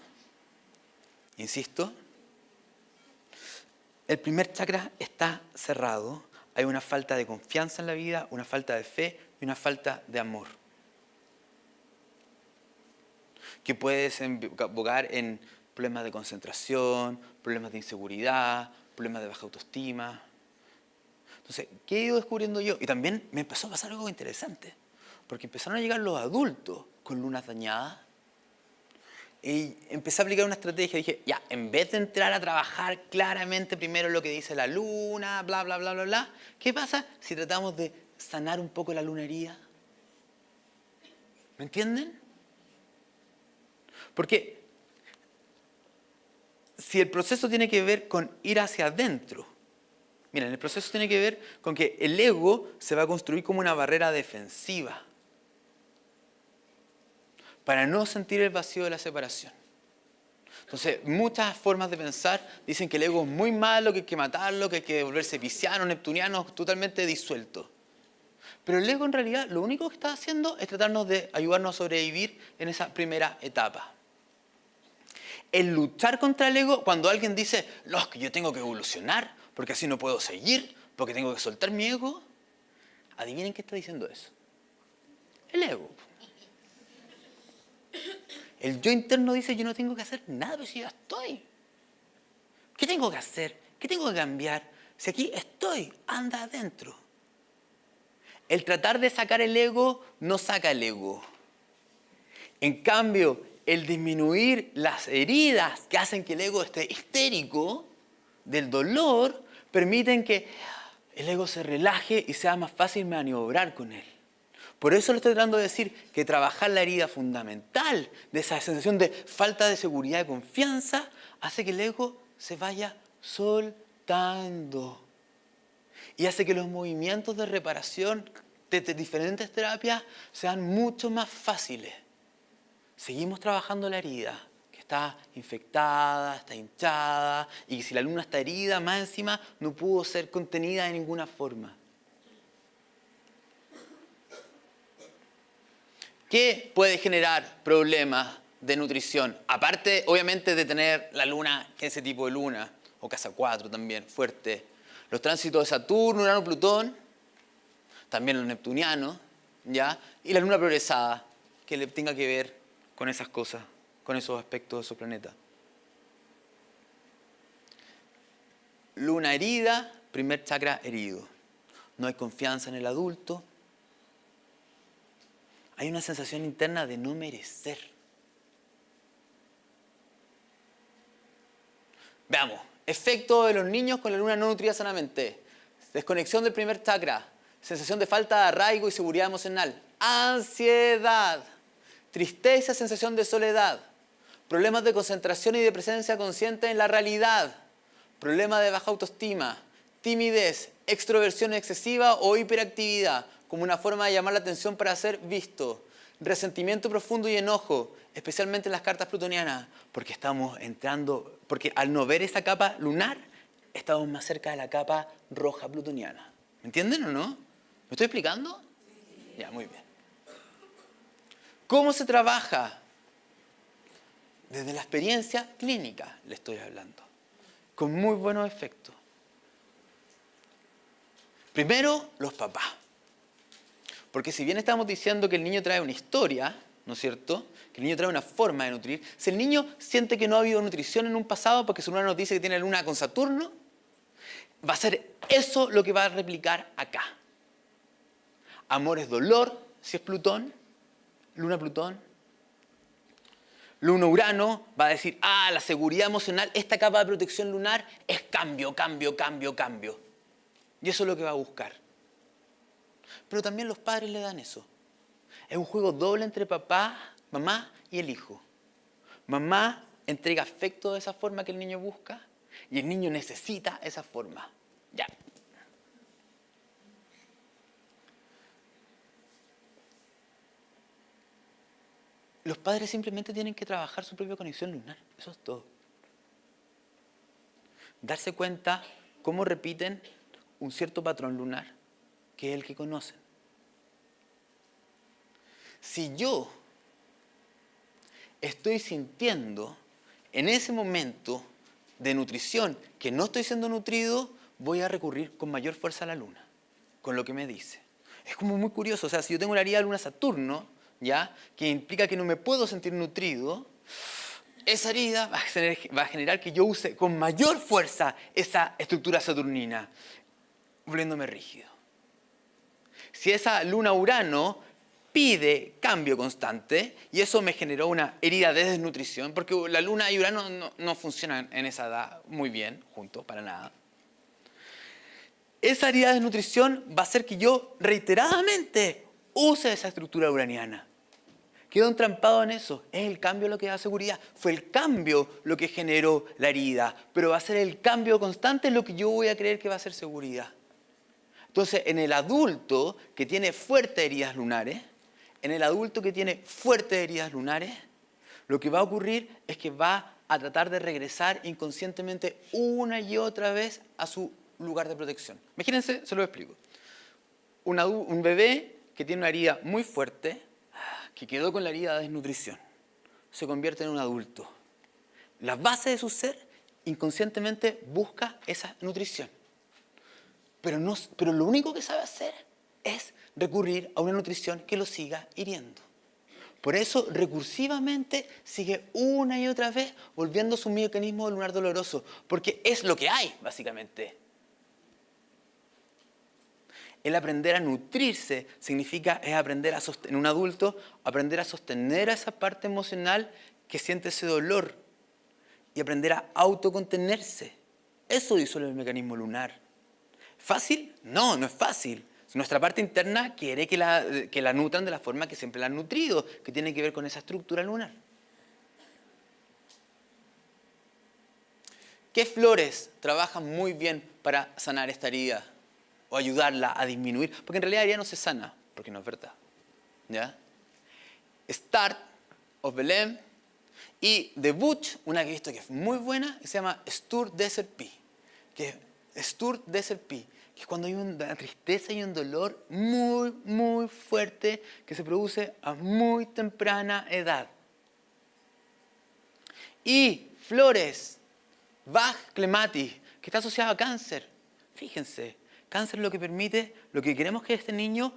insisto, el primer chakra está cerrado. Hay una falta de confianza en la vida, una falta de fe y una falta de amor, que puede desembocar en problemas de concentración, problemas de inseguridad, problemas de baja autoestima. Entonces, ¿qué he ido descubriendo yo? Y también me empezó a pasar algo interesante, porque empezaron a llegar los adultos con lunas dañadas y empecé a aplicar una estrategia. Dije, ya, en vez de entrar a trabajar claramente primero lo que dice la luna, bla, bla, bla, bla, bla, ¿qué pasa si tratamos de sanar un poco la lunería? ¿Me entienden? Porque si el proceso tiene que ver con ir hacia adentro, miren, el proceso tiene que ver con que el ego se va a construir como una barrera defensiva para no sentir el vacío de la separación. Entonces, muchas formas de pensar dicen que el ego es muy malo, que hay que matarlo, que hay que volverse pisciano, neptuniano, totalmente disuelto. Pero el ego en realidad lo único que está haciendo es tratarnos de ayudarnos a sobrevivir en esa primera etapa. El luchar contra el ego, cuando alguien dice, no, es que yo tengo que evolucionar, porque así no puedo seguir, porque tengo que soltar mi ego, adivinen qué está diciendo eso. El ego. El yo interno dice, yo no tengo que hacer nada, pero si ya estoy. ¿Qué tengo que hacer? ¿Qué tengo que cambiar? Si aquí estoy, anda adentro. El tratar de sacar el ego no saca el ego. En cambio, el disminuir las heridas que hacen que el ego esté histérico del dolor, permiten que el ego se relaje y sea más fácil maniobrar con él. Por eso le estoy tratando de decir que trabajar la herida fundamental de esa sensación de falta de seguridad y confianza hace que el ego se vaya soltando. Y hace que los movimientos de reparación de diferentes terapias sean mucho más fáciles. Seguimos trabajando la herida, que está infectada, está hinchada, y si la luna está herida, más encima no pudo ser contenida de ninguna forma. ¿Qué puede generar problemas de nutrición? Aparte, obviamente, de tener la luna, ese tipo de luna, o casa 4 también, fuerte. Los tránsitos de Saturno, Urano, Plutón, también los neptunianos, ¿ya? Y la luna progresada, que le tenga que ver con esas cosas, con esos aspectos de esos planetas. Luna herida, primer chakra herido. No hay confianza en el adulto. Hay una sensación interna de no merecer. Veamos. Efecto de los niños con la luna no nutrida sanamente. Desconexión del primer chakra. Sensación de falta de arraigo y seguridad emocional. Ansiedad. Tristeza, sensación de soledad. Problemas de concentración y de presencia consciente en la realidad. Problemas de baja autoestima. Timidez, extroversión excesiva o hiperactividad, como una forma de llamar la atención para ser visto. Resentimiento profundo y enojo, especialmente en las cartas plutonianas, porque estamos entrando, porque al no ver esa capa lunar, estamos más cerca de la capa roja plutoniana. ¿Me entienden o no? ¿Me estoy explicando? Ya, muy bien. ¿Cómo se trabaja? Desde la experiencia clínica le estoy hablando, con muy buenos efectos. Primero, los papás. Porque si bien estamos diciendo que el niño trae una historia, ¿no es cierto? Que el niño trae una forma de nutrir. Si el niño siente que no ha habido nutrición en un pasado porque su luna nos dice que tiene luna con Saturno, va a ser eso lo que va a replicar acá. Amor es dolor, si es Plutón, luna Plutón. Luna Urano va a decir, la seguridad emocional, esta capa de protección lunar es cambio, cambio, cambio, cambio. Y eso es lo que va a buscar. Pero también los padres le dan eso. Es un juego doble entre papá, mamá y el hijo. Mamá entrega afecto de esa forma que el niño busca y el niño necesita esa forma. Ya. Los padres simplemente tienen que trabajar su propia conexión lunar. Eso es todo. Darse cuenta cómo repiten un cierto patrón lunar, que es el que conocen. Si yo estoy sintiendo en ese momento de nutrición que no estoy siendo nutrido, voy a recurrir con mayor fuerza a la luna, con lo que me dice. Es como muy curioso, o sea, si yo tengo una herida de luna Saturno, ¿ya? Que implica que no me puedo sentir nutrido, esa herida va a generar que yo use con mayor fuerza esa estructura saturnina, volviéndome rígido. Si esa luna Urano pide cambio constante, y eso me generó una herida de desnutrición, porque la luna y Urano no funcionan en esa edad muy bien juntos, para nada. Esa herida de desnutrición va a hacer que yo reiteradamente use esa estructura uraniana. Quedo entrampado en eso. Es el cambio lo que da seguridad. Fue el cambio lo que generó la herida. Pero va a ser el cambio constante lo que yo voy a creer que va a ser seguridad. Entonces, en el adulto que tiene fuertes heridas lunares, lo que va a ocurrir es que va a tratar de regresar inconscientemente una y otra vez a su lugar de protección. Imagínense, se lo explico. Un bebé que tiene una herida muy fuerte, que quedó con la herida de desnutrición, se convierte en un adulto. La base de su ser inconscientemente busca esa nutrición. Pero lo único que sabe hacer es recurrir a una nutrición que lo siga hiriendo. Por eso, recursivamente, sigue una y otra vez volviendo a su mecanismo lunar doloroso, porque es lo que hay, básicamente. El aprender a nutrirse significa aprender en un adulto, aprender a sostener esa parte emocional que siente ese dolor y aprender a autocontenerse. Eso disuelve el mecanismo lunar. ¿Fácil? No, no es fácil. Nuestra parte interna quiere que la nutran de la forma que siempre la han nutrido, que tiene que ver con esa estructura lunar. ¿Qué flores trabajan muy bien para sanar esta herida? O ayudarla a disminuir, porque en realidad la herida no se sana, porque no es verdad. ¿Ya? Start of Belém y The Butch, una que he visto que es muy buena, que se llama Stur Desert Pea. Que es cuando hay una tristeza y un dolor muy, muy fuerte que se produce a muy temprana edad. Y flores, Bach Clematis, que está asociado a cáncer. Fíjense. Cáncer lo que permite, lo que queremos que este niño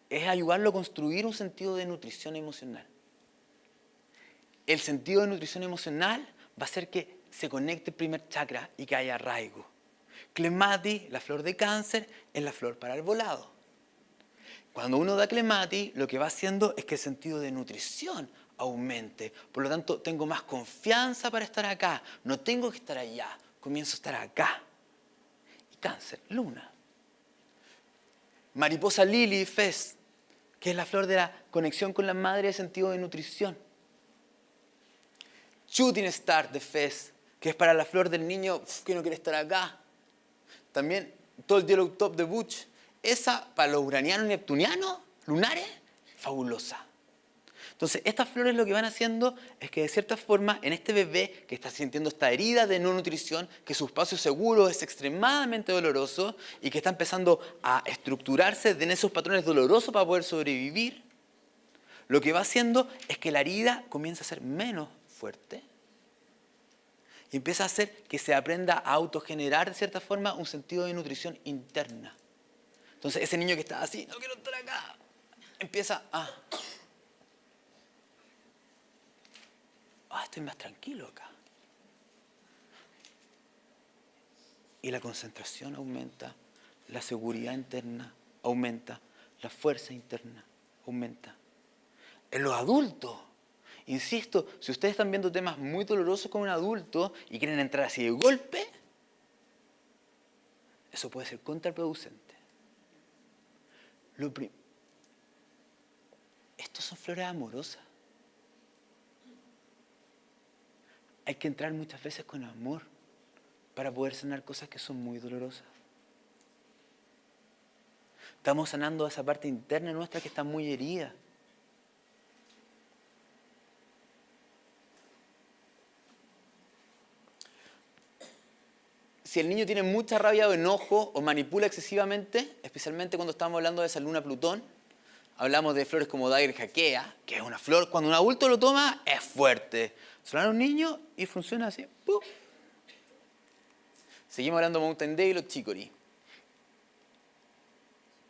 es ayudarlo a construir un sentido de nutrición emocional. El sentido de nutrición emocional va a hacer que se conecte el primer chakra y que haya arraigo. Clematis, la flor de cáncer, es la flor para el volado. Cuando uno da clematis, lo que va haciendo es que el sentido de nutrición aumente. Por lo tanto, tengo más confianza para estar acá. No tengo que estar allá. Comienzo a estar acá. Y cáncer, luna. Mariposa Lily Fez, que es la flor de la conexión con la madre de sentido de nutrición. Shooting Star de Fez, que es para la flor del niño que no quiere estar acá. También Tall Yellow Top de Butch. Esa para los uranianos y neptunianos, lunares, fabulosa. Entonces, estas flores lo que van haciendo es que de cierta forma, en este bebé que está sintiendo esta herida de no nutrición, que su espacio seguro es extremadamente doloroso y que está empezando a estructurarse en esos patrones dolorosos para poder sobrevivir, lo que va haciendo es que la herida comienza a ser menos fuerte y empieza a hacer que se aprenda a autogenerar de cierta forma un sentido de nutrición interna. Entonces ese niño que está así, no quiero estar acá, empieza estoy más tranquilo acá. Y la concentración aumenta, la seguridad interna aumenta, la fuerza interna aumenta. En los adultos, insisto, si ustedes están viendo temas muy dolorosos con un adulto y quieren entrar así de golpe, eso puede ser contraproducente. Estos son flores amorosas. Hay que entrar muchas veces con amor para poder sanar cosas que son muy dolorosas. Estamos sanando esa parte interna nuestra que está muy herida. Si el niño tiene mucha rabia o enojo o manipula excesivamente, especialmente cuando estamos hablando de esa luna Plutón, hablamos de flores como Dagger Jaquea, que es una flor, cuando un adulto lo toma, es fuerte. Se lo dan a un niño y funciona así. ¡Pum! Seguimos hablando de Mountain Dew o Chicory.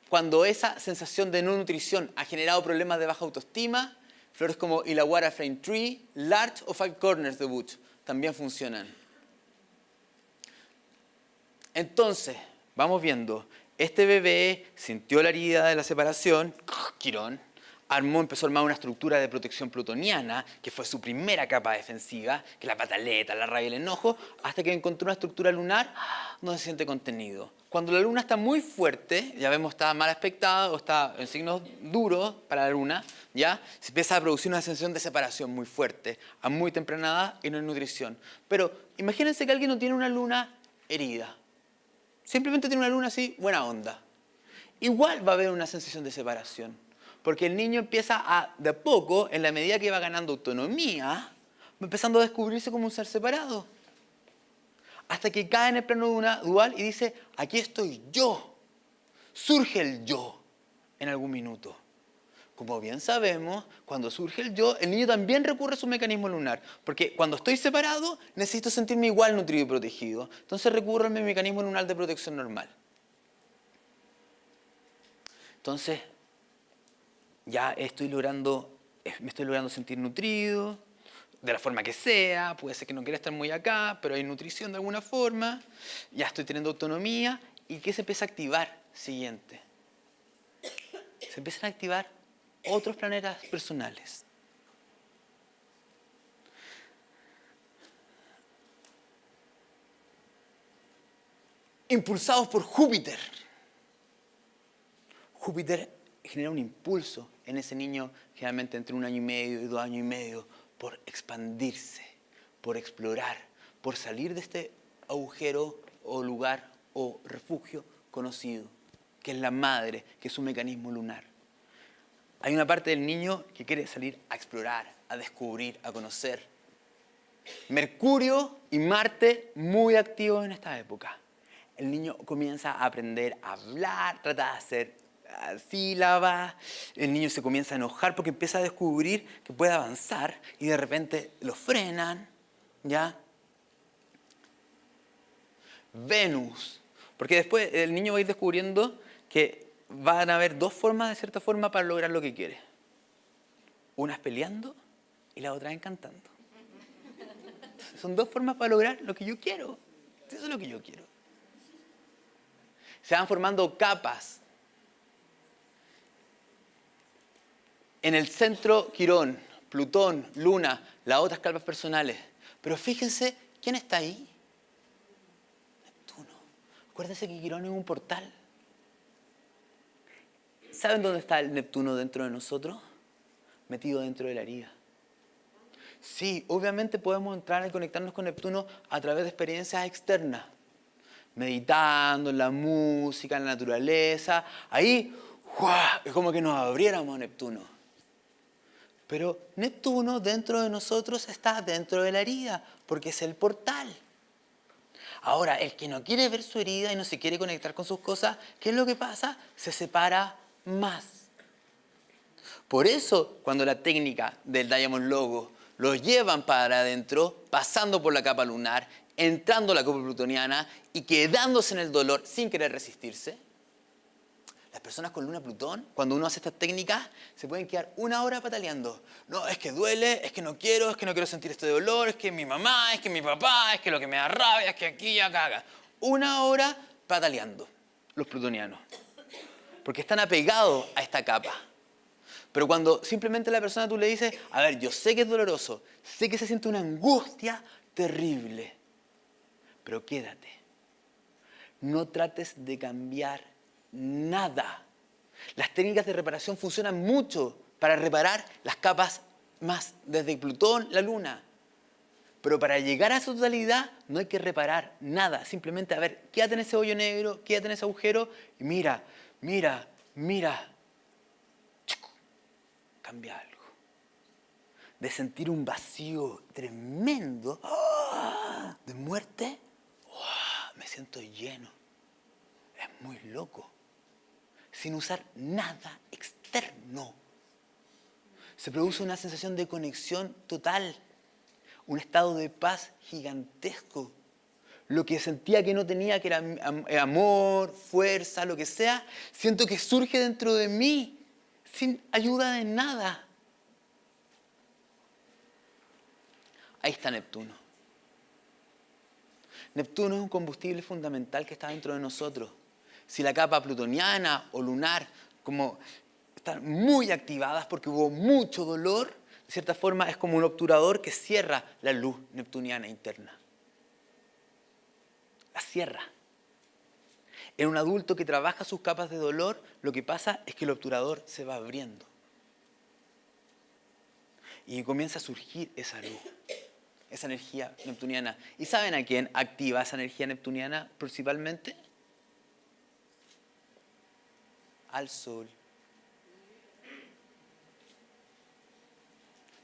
Cuando esa sensación de no nutrición ha generado problemas de baja autoestima, flores como Illawarra Flame Tree, Larch o Five Corners de Butch también funcionan. Entonces, vamos viendo, este bebé sintió la herida de la separación, Quirón, empezó a armar una estructura de protección plutoniana, que fue su primera capa defensiva, que es la pataleta, la rabia y el enojo, hasta que encontró una estructura lunar donde se siente contenido. Cuando la luna está muy fuerte, ya vemos está mal aspectada o está en signos duros para la luna, ya se empieza a producir una sensación de separación muy fuerte, a muy temprana edad y no hay nutrición. Pero imagínense que alguien no tiene una luna herida. Simplemente tiene una luna así, buena onda. Igual va a haber una sensación de separación. Porque el niño empieza de a poco, en la medida que va ganando autonomía, va empezando a descubrirse como un ser separado. Hasta que cae en el plano dual y dice, aquí estoy yo. Surge el yo en algún minuto. Como bien sabemos, cuando surge el yo, el niño también recurre a su mecanismo lunar. Porque cuando estoy separado, necesito sentirme igual nutrido y protegido. Entonces recurro a mi mecanismo lunar de protección normal. Entonces, ya me estoy logrando sentir nutrido, de la forma que sea. Puede ser que no quiera estar muy acá, pero hay nutrición de alguna forma. Ya estoy teniendo autonomía. ¿Y qué se empieza a activar? Siguiente. Se empiezan a activar otros planetas personales. Impulsados por Júpiter. Júpiter genera un impulso en ese niño, generalmente entre 1 año y medio y 2 años y medio, por expandirse, por explorar, por salir de este agujero o lugar o refugio conocido, que es la madre, que es un mecanismo lunar. Hay una parte del niño que quiere salir a explorar, a descubrir, a conocer. Mercurio y Marte muy activos en esta época. El niño comienza a aprender a hablar, trata de hacer sílabas. El niño se comienza a enojar porque empieza a descubrir que puede avanzar y de repente lo frenan, ¿ya? Venus. Porque después el niño va a ir descubriendo que van a haber 2 formas, de cierta forma, para lograr lo que quiere. Una es peleando y la otra es encantando. Son 2 formas para lograr lo que yo quiero. Eso es lo que yo quiero. Se van formando capas. En el centro, Quirón, Plutón, Luna, las otras capas personales. Pero fíjense, ¿quién está ahí? Neptuno. Acuérdense que Quirón es un portal. ¿Saben dónde está el Neptuno dentro de nosotros? Metido dentro de la herida. Sí, obviamente podemos entrar y conectarnos con Neptuno a través de experiencias externas. Meditando en la música, en la naturaleza. Ahí, ¡guau!, es como que nos abriéramos a Neptuno. Pero Neptuno dentro de nosotros está dentro de la herida, porque es el portal. Ahora, el que no quiere ver su herida y no se quiere conectar con sus cosas, ¿qué es lo que pasa? Se separa más. Por eso, cuando la técnica del Diamond Logo los llevan para adentro, pasando por la capa lunar, entrando a la capa plutoniana y quedándose en el dolor sin querer resistirse, Las personas con luna Plutón, cuando uno hace estas técnicas, se pueden quedar 1 hora pataleando. No, es que duele, es que no quiero sentir este dolor, es que mi mamá, es que mi papá, es que lo que me da rabia, es que aquí y acá. 1 hora pataleando los plutonianos. Porque están apegados a esta capa. Pero cuando simplemente a la persona tú le dices, a ver, yo sé que es doloroso, sé que se siente una angustia terrible, pero quédate. No trates de cambiar nada. Las técnicas de reparación funcionan mucho para reparar las capas más desde Plutón, la Luna. Pero para llegar a esa totalidad no hay que reparar nada. Simplemente, a ver, quédate en ese hoyo negro, quédate en ese agujero y mira. Cambia algo. De sentir un vacío tremendo de muerte, me siento lleno. Es muy loco. Sin usar nada externo. Se produce una sensación de conexión total. Un estado de paz gigantesco. Lo que sentía que no tenía, que era amor, fuerza, lo que sea, siento que surge dentro de mí sin ayuda de nada. Ahí está Neptuno. Neptuno es un combustible fundamental que está dentro de nosotros. Si la capa plutoniana o lunar como están muy activadas porque hubo mucho dolor, de cierta forma es como un obturador que cierra la luz neptuniana interna. La cierra. En un adulto que trabaja sus capas de dolor, lo que pasa es que el obturador se va abriendo. Y comienza a surgir esa luz, esa energía neptuniana. ¿Y saben a quién activa esa energía neptuniana principalmente? Al Sol.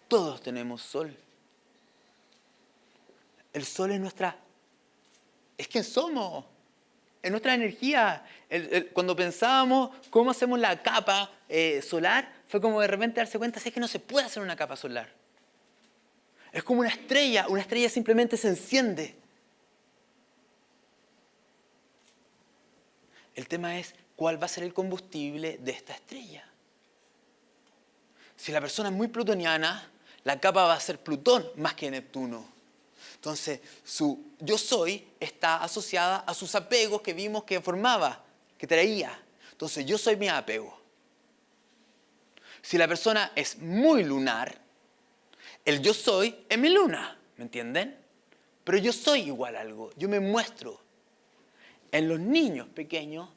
Todos tenemos Sol. El Sol es es quien somos. Es nuestra energía. Cuando pensábamos cómo hacemos la capa solar, fue como de repente darse cuenta, es que no se puede hacer una capa solar. Es como una estrella simplemente se enciende. El tema es cuál va a ser el combustible de esta estrella. Si la persona es muy plutoniana, la capa va a ser Plutón más que Neptuno. Entonces, su yo soy está asociada a sus apegos que vimos que formaba, que traía. Entonces, yo soy mi apego. Si la persona es muy lunar, el yo soy es mi luna, ¿me entienden? Pero yo soy igual a algo, yo me muestro. En los niños pequeños,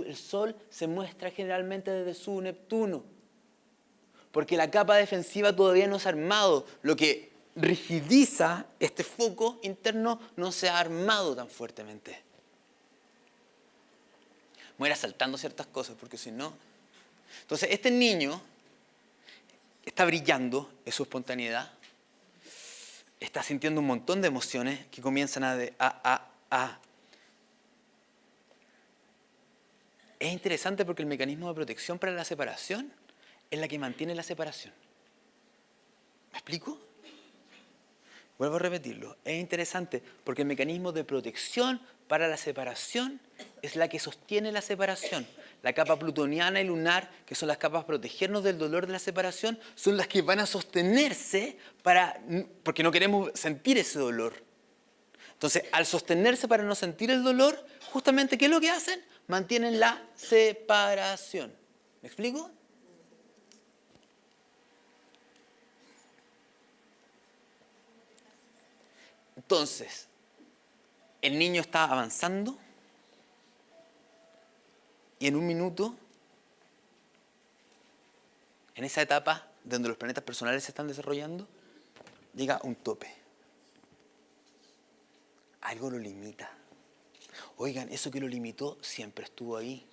el Sol se muestra generalmente desde su Neptuno, porque la capa defensiva todavía no se ha armado, lo que rigidiza este foco interno no se ha armado tan fuertemente. Voy a ir saltando ciertas cosas, porque si no... Entonces, este niño está brillando en su espontaneidad, está sintiendo un montón de emociones que comienzan a... Es interesante porque el mecanismo de protección para la separación es la que mantiene la separación. ¿Me explico? Vuelvo a repetirlo. Es interesante porque el mecanismo de protección para la separación es la que sostiene la separación. La capa plutoniana y lunar, que son las capas para protegernos del dolor de la separación, son las que van a sostenerse porque no queremos sentir ese dolor. Entonces, al sostenerse para no sentir el dolor, justamente, ¿qué es lo que hacen? Mantienen la separación. ¿Me explico? Entonces, el niño está avanzando y en un minuto, en esa etapa donde los planetas personales se están desarrollando, llega un tope. Algo lo limita. Oigan, eso que lo limitó siempre estuvo ahí.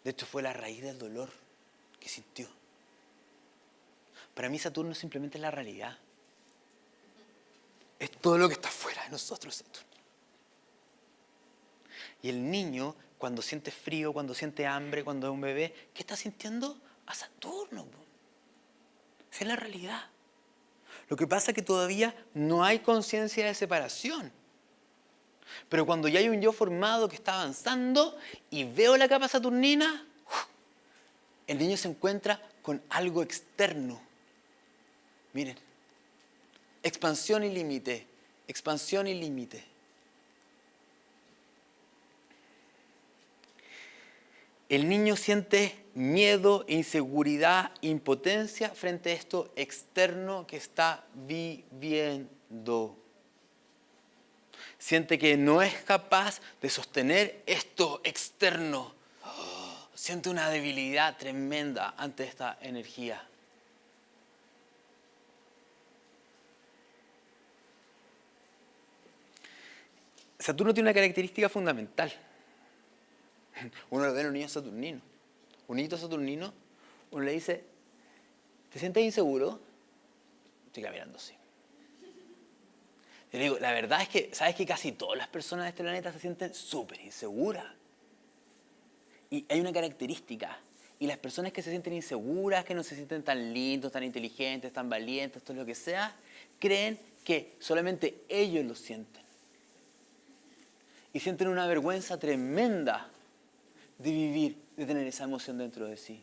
De hecho, fue la raíz del dolor que sintió. Para mí Saturno simplemente es la realidad. Es todo lo que está fuera de nosotros, Saturno. Y el niño, cuando siente frío, cuando siente hambre, cuando es un bebé, ¿qué está sintiendo? A Saturno. Esa es la realidad. Lo que pasa es que todavía no hay conciencia de separación. Pero cuando ya hay un yo formado que está avanzando y veo la capa saturnina, el niño se encuentra con algo externo. Miren, expansión y límite, expansión y límite. El niño siente miedo, inseguridad, impotencia frente a esto externo que está viviendo. Siente que no es capaz de sostener esto externo. Siente una debilidad tremenda ante esta energía. Saturno tiene una característica fundamental. Uno lo ve en los niños saturninos. Un niñito saturnino, uno le dice, ¿te sientes inseguro? Estoy caminando así. Yo le digo, la verdad es que, ¿sabes que casi todas las personas de este planeta se sienten súper inseguras? Y hay una característica. Y las personas que se sienten inseguras, que no se sienten tan lindos, tan inteligentes, tan valientes, todo lo que sea, creen que solamente ellos lo sienten. Y sienten una vergüenza tremenda de vivir, de tener esa emoción dentro de sí.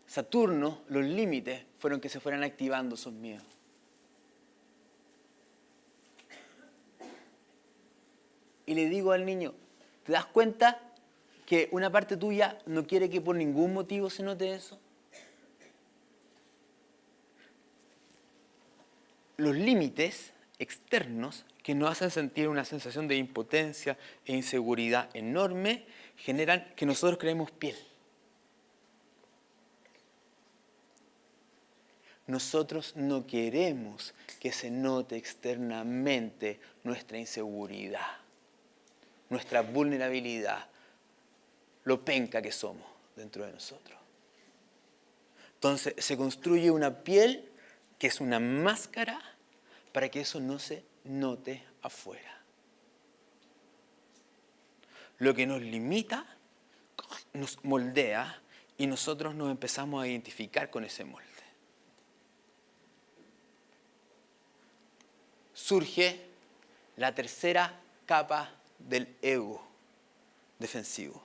Saturno, los límites fueron que se fueran activando esos miedos. Y le digo al niño, ¿te das cuenta que una parte tuya no quiere que por ningún motivo se note eso? Los límites externos que nos hacen sentir una sensación de impotencia e inseguridad enorme generan que nosotros creemos piel. Nosotros no queremos que se note externamente nuestra inseguridad, nuestra vulnerabilidad, lo penca que somos dentro de nosotros. Entonces se construye una piel que es una máscara para que eso no se note afuera. Lo que nos limita nos moldea y nosotros nos empezamos a identificar con ese molde. Surge la tercera capa del ego defensivo.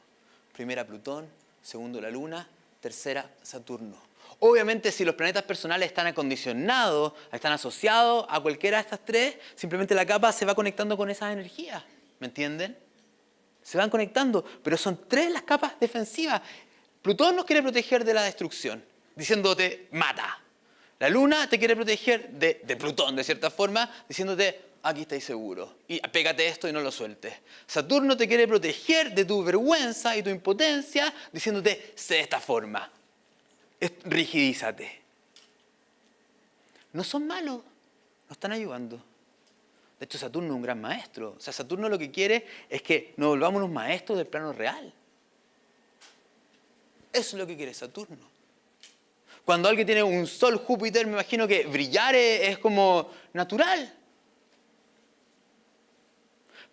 Primera Plutón, segundo la Luna, tercera Saturno. Obviamente si los planetas personales están acondicionados, están asociados a cualquiera de estas tres, simplemente la capa se va conectando con esas energías. ¿Me entienden? Se van conectando, pero son tres las capas defensivas. Plutón nos quiere proteger de la destrucción, diciéndote mata. La Luna te quiere proteger de Plutón, de cierta forma, diciéndote aquí estáis seguro y pégate esto y no lo sueltes. Saturno te quiere proteger de tu vergüenza y tu impotencia, diciéndote sé de esta forma. Rigidízate. No son malos, nos están ayudando. De hecho, Saturno es un gran maestro. O sea, Saturno lo que quiere es que nos volvamos unos maestros del plano real. Eso es lo que quiere Saturno. Cuando alguien tiene un Sol, Júpiter, me imagino que brillar es como natural.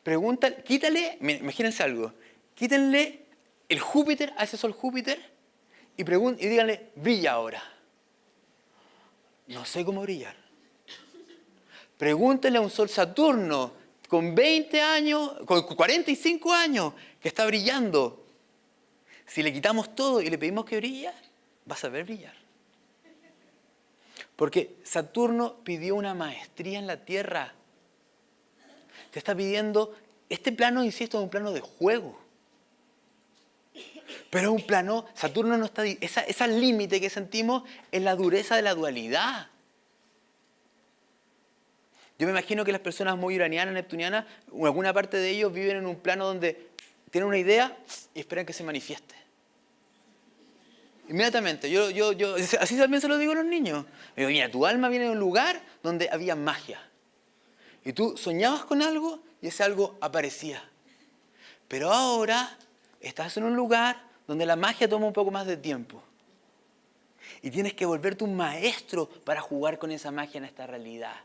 Pregúntale, quítale, imagínense algo, quítenle el Júpiter a ese Sol Júpiter y díganle, brilla ahora. No sé cómo brillar. Pregúntenle a un Sol Saturno con 20 años, con 45 años, que está brillando. Si le quitamos todo y le pedimos que brille, va a saber brillar. Porque Saturno pidió una maestría en la Tierra. Te está pidiendo, este plano, insisto, es un plano de juego. Pero es un plano, Saturno no está, ese límite que sentimos es la dureza de la dualidad. Yo me imagino que las personas muy uranianas, neptunianas, o alguna parte de ellos viven en un plano donde tienen una idea y esperan que se manifieste. Inmediatamente, así también se lo digo a los niños. Me digo, mira, tu alma viene de un lugar donde había magia. Y tú soñabas con algo y ese algo aparecía. Pero ahora estás en un lugar donde la magia toma un poco más de tiempo. Y tienes que volverte un maestro para jugar con esa magia en esta realidad.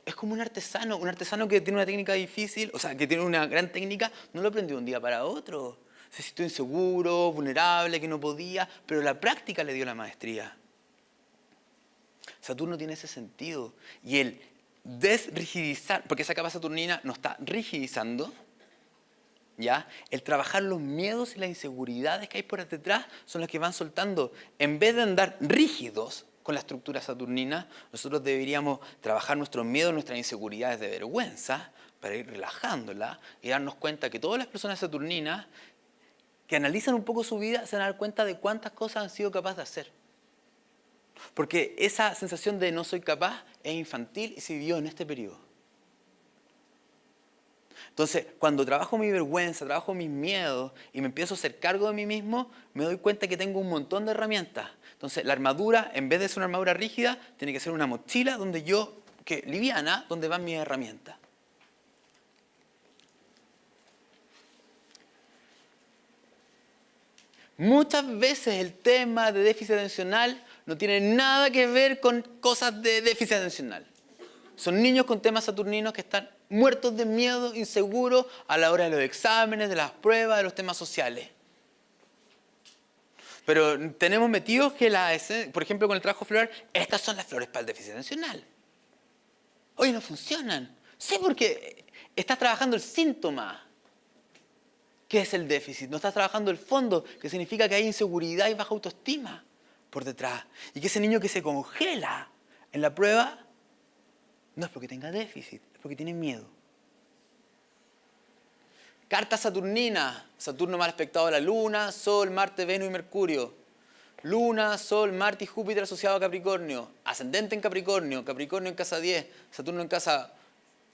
Es como un artesano que tiene una técnica difícil, o sea, que tiene una gran técnica, no lo aprendió de un día para otro. Se sintió inseguro, vulnerable, que no podía, pero la práctica le dio la maestría. Saturno tiene ese sentido. Y el desrigidizar, porque esa capa saturnina nos está rigidizando, ¿ya? El trabajar los miedos y las inseguridades que hay por detrás son las que van soltando. En vez de andar rígidos con la estructura saturnina, nosotros deberíamos trabajar nuestros miedos, nuestras inseguridades de vergüenza para ir relajándola y darnos cuenta que todas las personas saturninas que analizan un poco su vida se van a dar cuenta de cuántas cosas han sido capaces de hacer. Porque esa sensación de no soy capaz es infantil y se vivió en este periodo. Entonces, cuando trabajo mi vergüenza, trabajo mis miedos y me empiezo a hacer cargo de mí mismo, me doy cuenta que tengo un montón de herramientas. Entonces, la armadura, en vez de ser una armadura rígida, tiene que ser una mochila liviana, donde van mis herramientas. Muchas veces el tema de déficit atencional no tiene nada que ver con cosas de déficit atencional. Son niños con temas saturninos que están muertos de miedo, inseguros a la hora de los exámenes, de las pruebas, de los temas sociales. Pero tenemos metidos que, por ejemplo, con el trabajo floral, estas son las flores para el déficit atencional. Oye, no funcionan. Sí, porque estás trabajando el síntoma. ¿Qué es el déficit? No estás trabajando el fondo, que significa que hay inseguridad y baja autoestima por detrás. Y que ese niño que se congela en la prueba no es porque tenga déficit, es porque tiene miedo. Carta saturnina. Saturno mal aspectado a la Luna, Sol, Marte, Venus y Mercurio. Luna, Sol, Marte y Júpiter asociado a Capricornio. Ascendente en Capricornio, Capricornio en casa 10, Saturno en casa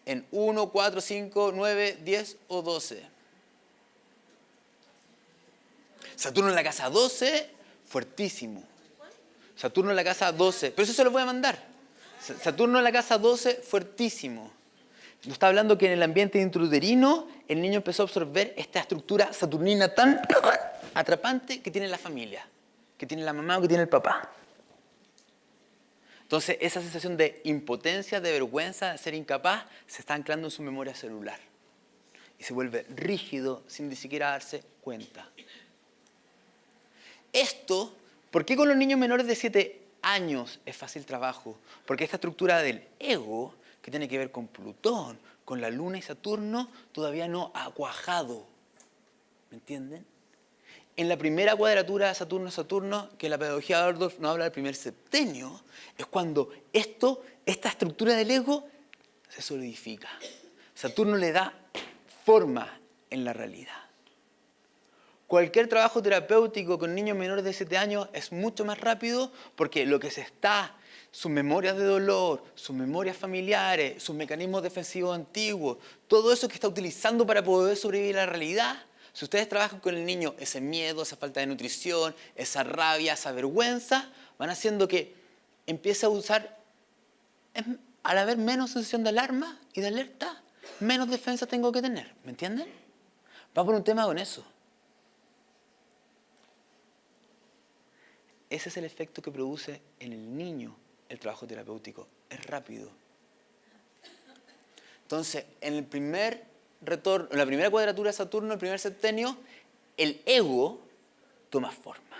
en 1, 4, 5, 9, 10 o 12. Saturno en la casa 12, fuertísimo. Saturno en la casa 12, pero eso se lo voy a mandar. Saturno en la casa 12, fuertísimo. Nos está hablando que en el ambiente intrauterino el niño empezó a absorber esta estructura saturnina tan atrapante que tiene la familia, que tiene la mamá o que tiene el papá. Entonces esa sensación de impotencia, de vergüenza, de ser incapaz, se está anclando en su memoria celular. Y se vuelve rígido sin ni siquiera darse cuenta. Esto, ¿por qué con los niños menores de 7 años es fácil trabajo? Porque esta estructura del ego, que tiene que ver con Plutón, con la Luna y Saturno, todavía no ha cuajado. ¿Me entienden? En la primera cuadratura de Saturno, que la pedagogía de Adorno nos habla del primer septenio, es cuando esta estructura del ego se solidifica. Saturno le da forma en la realidad. Cualquier trabajo terapéutico con niños menores de 7 años es mucho más rápido porque lo que sus memorias de dolor, sus memorias familiares, sus mecanismos defensivos antiguos, todo eso que está utilizando para poder sobrevivir a la realidad, si ustedes trabajan con el niño ese miedo, esa falta de nutrición, esa rabia, esa vergüenza, van haciendo que empiece a usar, al haber menos sensación de alarma y de alerta, menos defensa tengo que tener. ¿Me entienden? Va por un tema con eso. Ese es el efecto que produce en el niño el trabajo terapéutico. Es rápido. Entonces, en el primer retorno, en la primera cuadratura de Saturno, el primer septenio, el ego toma forma.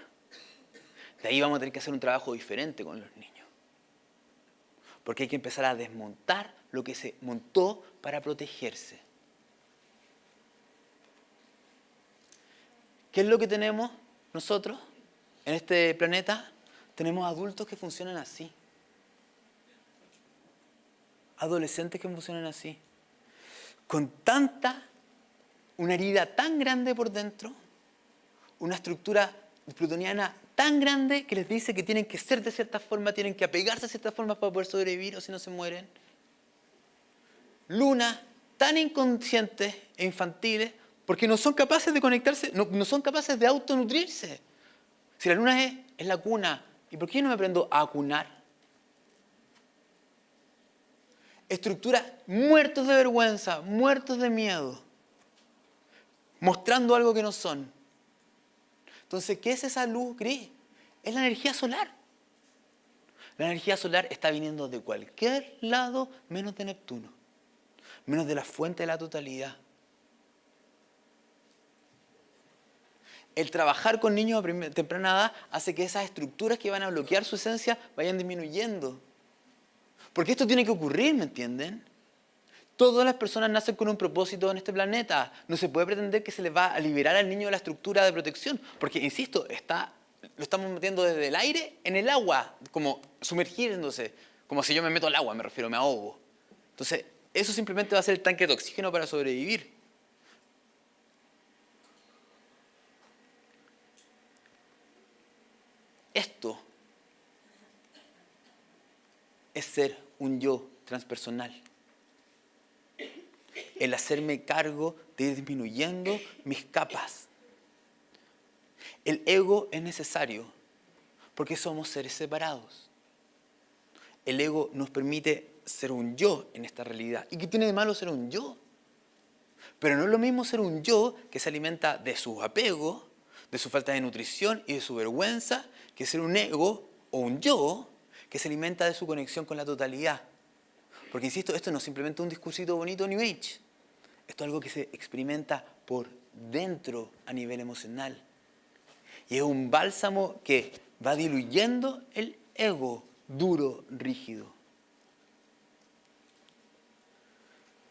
De ahí vamos a tener que hacer un trabajo diferente con los niños. Porque hay que empezar a desmontar lo que se montó para protegerse. ¿Qué es lo que tenemos nosotros? En este planeta tenemos adultos que funcionan así. Adolescentes que funcionan así. Con una herida tan grande por dentro, una estructura plutoniana tan grande que les dice que tienen que ser de cierta forma, tienen que apegarse de cierta forma para poder sobrevivir o si no se mueren. Lunas tan inconscientes e infantiles porque no son capaces de conectarse, no son capaces de autonutrirse. Si la luna es la cuna, ¿y por qué yo no me aprendo a acunar? Estructuras muertos de vergüenza, muertos de miedo, mostrando algo que no son. Entonces, ¿qué es esa luz gris? Es la energía solar. La energía solar está viniendo de cualquier lado menos de Neptuno, menos de la fuente de la totalidad. El trabajar con niños a temprana edad hace que esas estructuras que van a bloquear su esencia vayan disminuyendo. Porque esto tiene que ocurrir, ¿me entienden? Todas las personas nacen con un propósito en este planeta. No se puede pretender que se les va a liberar al niño de la estructura de protección. Porque, insisto, lo estamos metiendo desde el aire en el agua, como sumergiéndose. Como si yo me meto al agua, me refiero, me ahogo. Entonces, eso simplemente va a ser el tanque de oxígeno para sobrevivir. Esto es ser un yo transpersonal. El hacerme cargo de ir disminuyendo mis capas. El ego es necesario porque somos seres separados. El ego nos permite ser un yo en esta realidad. ¿Y qué tiene de malo ser un yo? Pero no es lo mismo ser un yo que se alimenta de sus apegos, de su falta de nutrición y de su vergüenza, que ser un ego o un yo que se alimenta de su conexión con la totalidad. Porque, insisto, esto no es simplemente un discursito bonito New Age. Esto es algo que se experimenta por dentro a nivel emocional. Y es un bálsamo que va diluyendo el ego duro, rígido.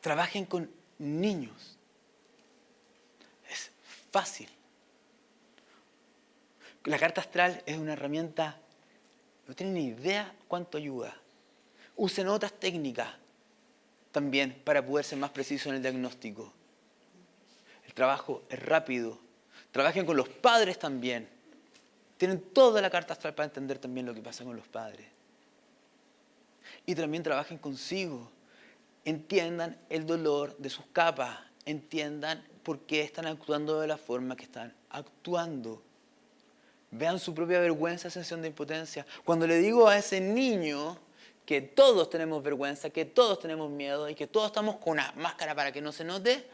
Trabajen con niños. Es fácil. La carta astral es una herramienta, no tienen ni idea cuánto ayuda. Usen otras técnicas también para poder ser más precisos en el diagnóstico. El trabajo es rápido. Trabajen con los padres también. Tienen toda la carta astral para entender también lo que pasa con los padres. Y también trabajen consigo. Entiendan el dolor de sus capas. Entiendan por qué están actuando de la forma que están actuando. Vean su propia vergüenza, sensación de impotencia. Cuando le digo a ese niño que todos tenemos vergüenza, que todos tenemos miedo y que todos estamos con una máscara para que no se note,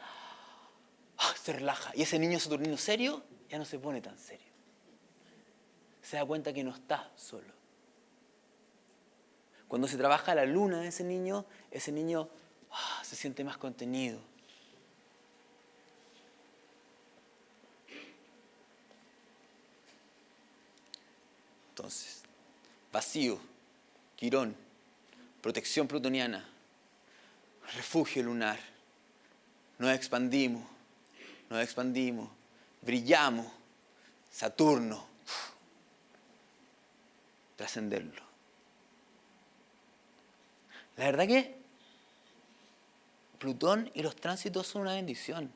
se relaja. Y ese niño saturnino serio ya no se pone tan serio. Se da cuenta que no está solo. Cuando se trabaja la luna de ese niño se siente más contenido. Entonces, vacío, Quirón, protección plutoniana, refugio lunar, nos expandimos, brillamos, Saturno, trascenderlo. La verdad que Plutón y los tránsitos son una bendición.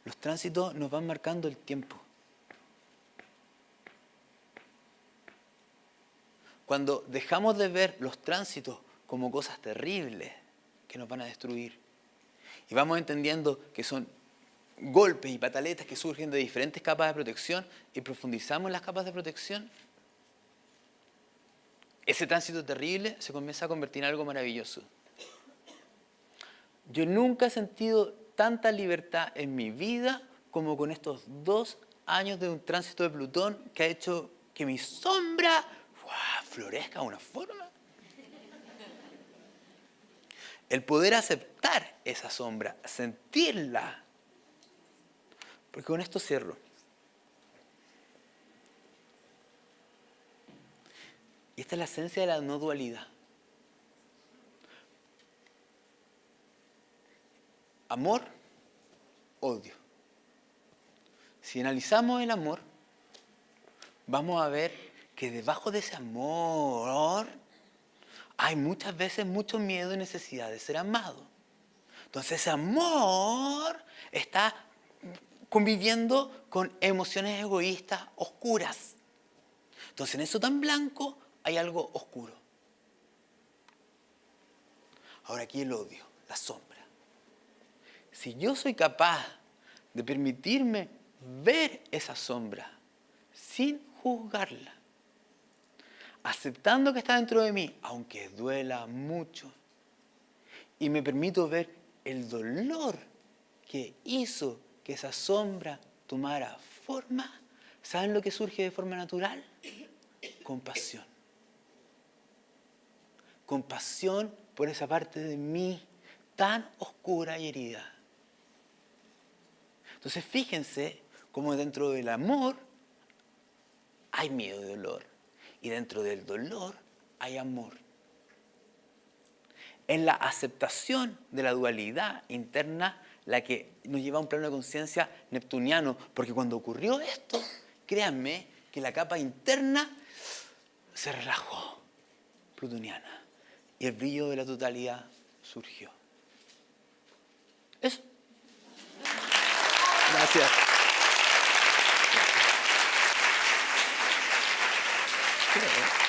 Los tránsitos nos van marcando el tiempo. Cuando dejamos de ver los tránsitos como cosas terribles que nos van a destruir y vamos entendiendo que son golpes y pataletas que surgen de diferentes capas de protección y profundizamos en las capas de protección, ese tránsito terrible se comienza a convertir en algo maravilloso. Yo nunca he sentido tanta libertad en mi vida como con estos 2 años de un tránsito de Plutón que ha hecho que mi sombra florezca de una forma. El poder aceptar esa sombra, sentirla. Porque con esto cierro. Y esta es la esencia de la no dualidad. Amor, odio. Si analizamos el amor, vamos a ver que debajo de ese amor hay muchas veces mucho miedo y necesidad de ser amado. Entonces ese amor está conviviendo con emociones egoístas oscuras. Entonces en eso tan blanco hay algo oscuro. Ahora aquí el odio, la sombra. Si yo soy capaz de permitirme ver esa sombra sin juzgarla, aceptando que está dentro de mí, aunque duela mucho, y me permito ver el dolor que hizo que esa sombra tomara forma, ¿saben lo que surge de forma natural? Compasión. Compasión por esa parte de mí tan oscura y herida. Entonces fíjense cómo dentro del amor hay miedo y dolor. Y dentro del dolor hay amor. Es la aceptación de la dualidad interna la que nos lleva a un plano de conciencia neptuniano, porque cuando ocurrió esto, créanme que la capa interna se relajó, plutoniana, y el brillo de la totalidad surgió. Eso. Gracias. Sí,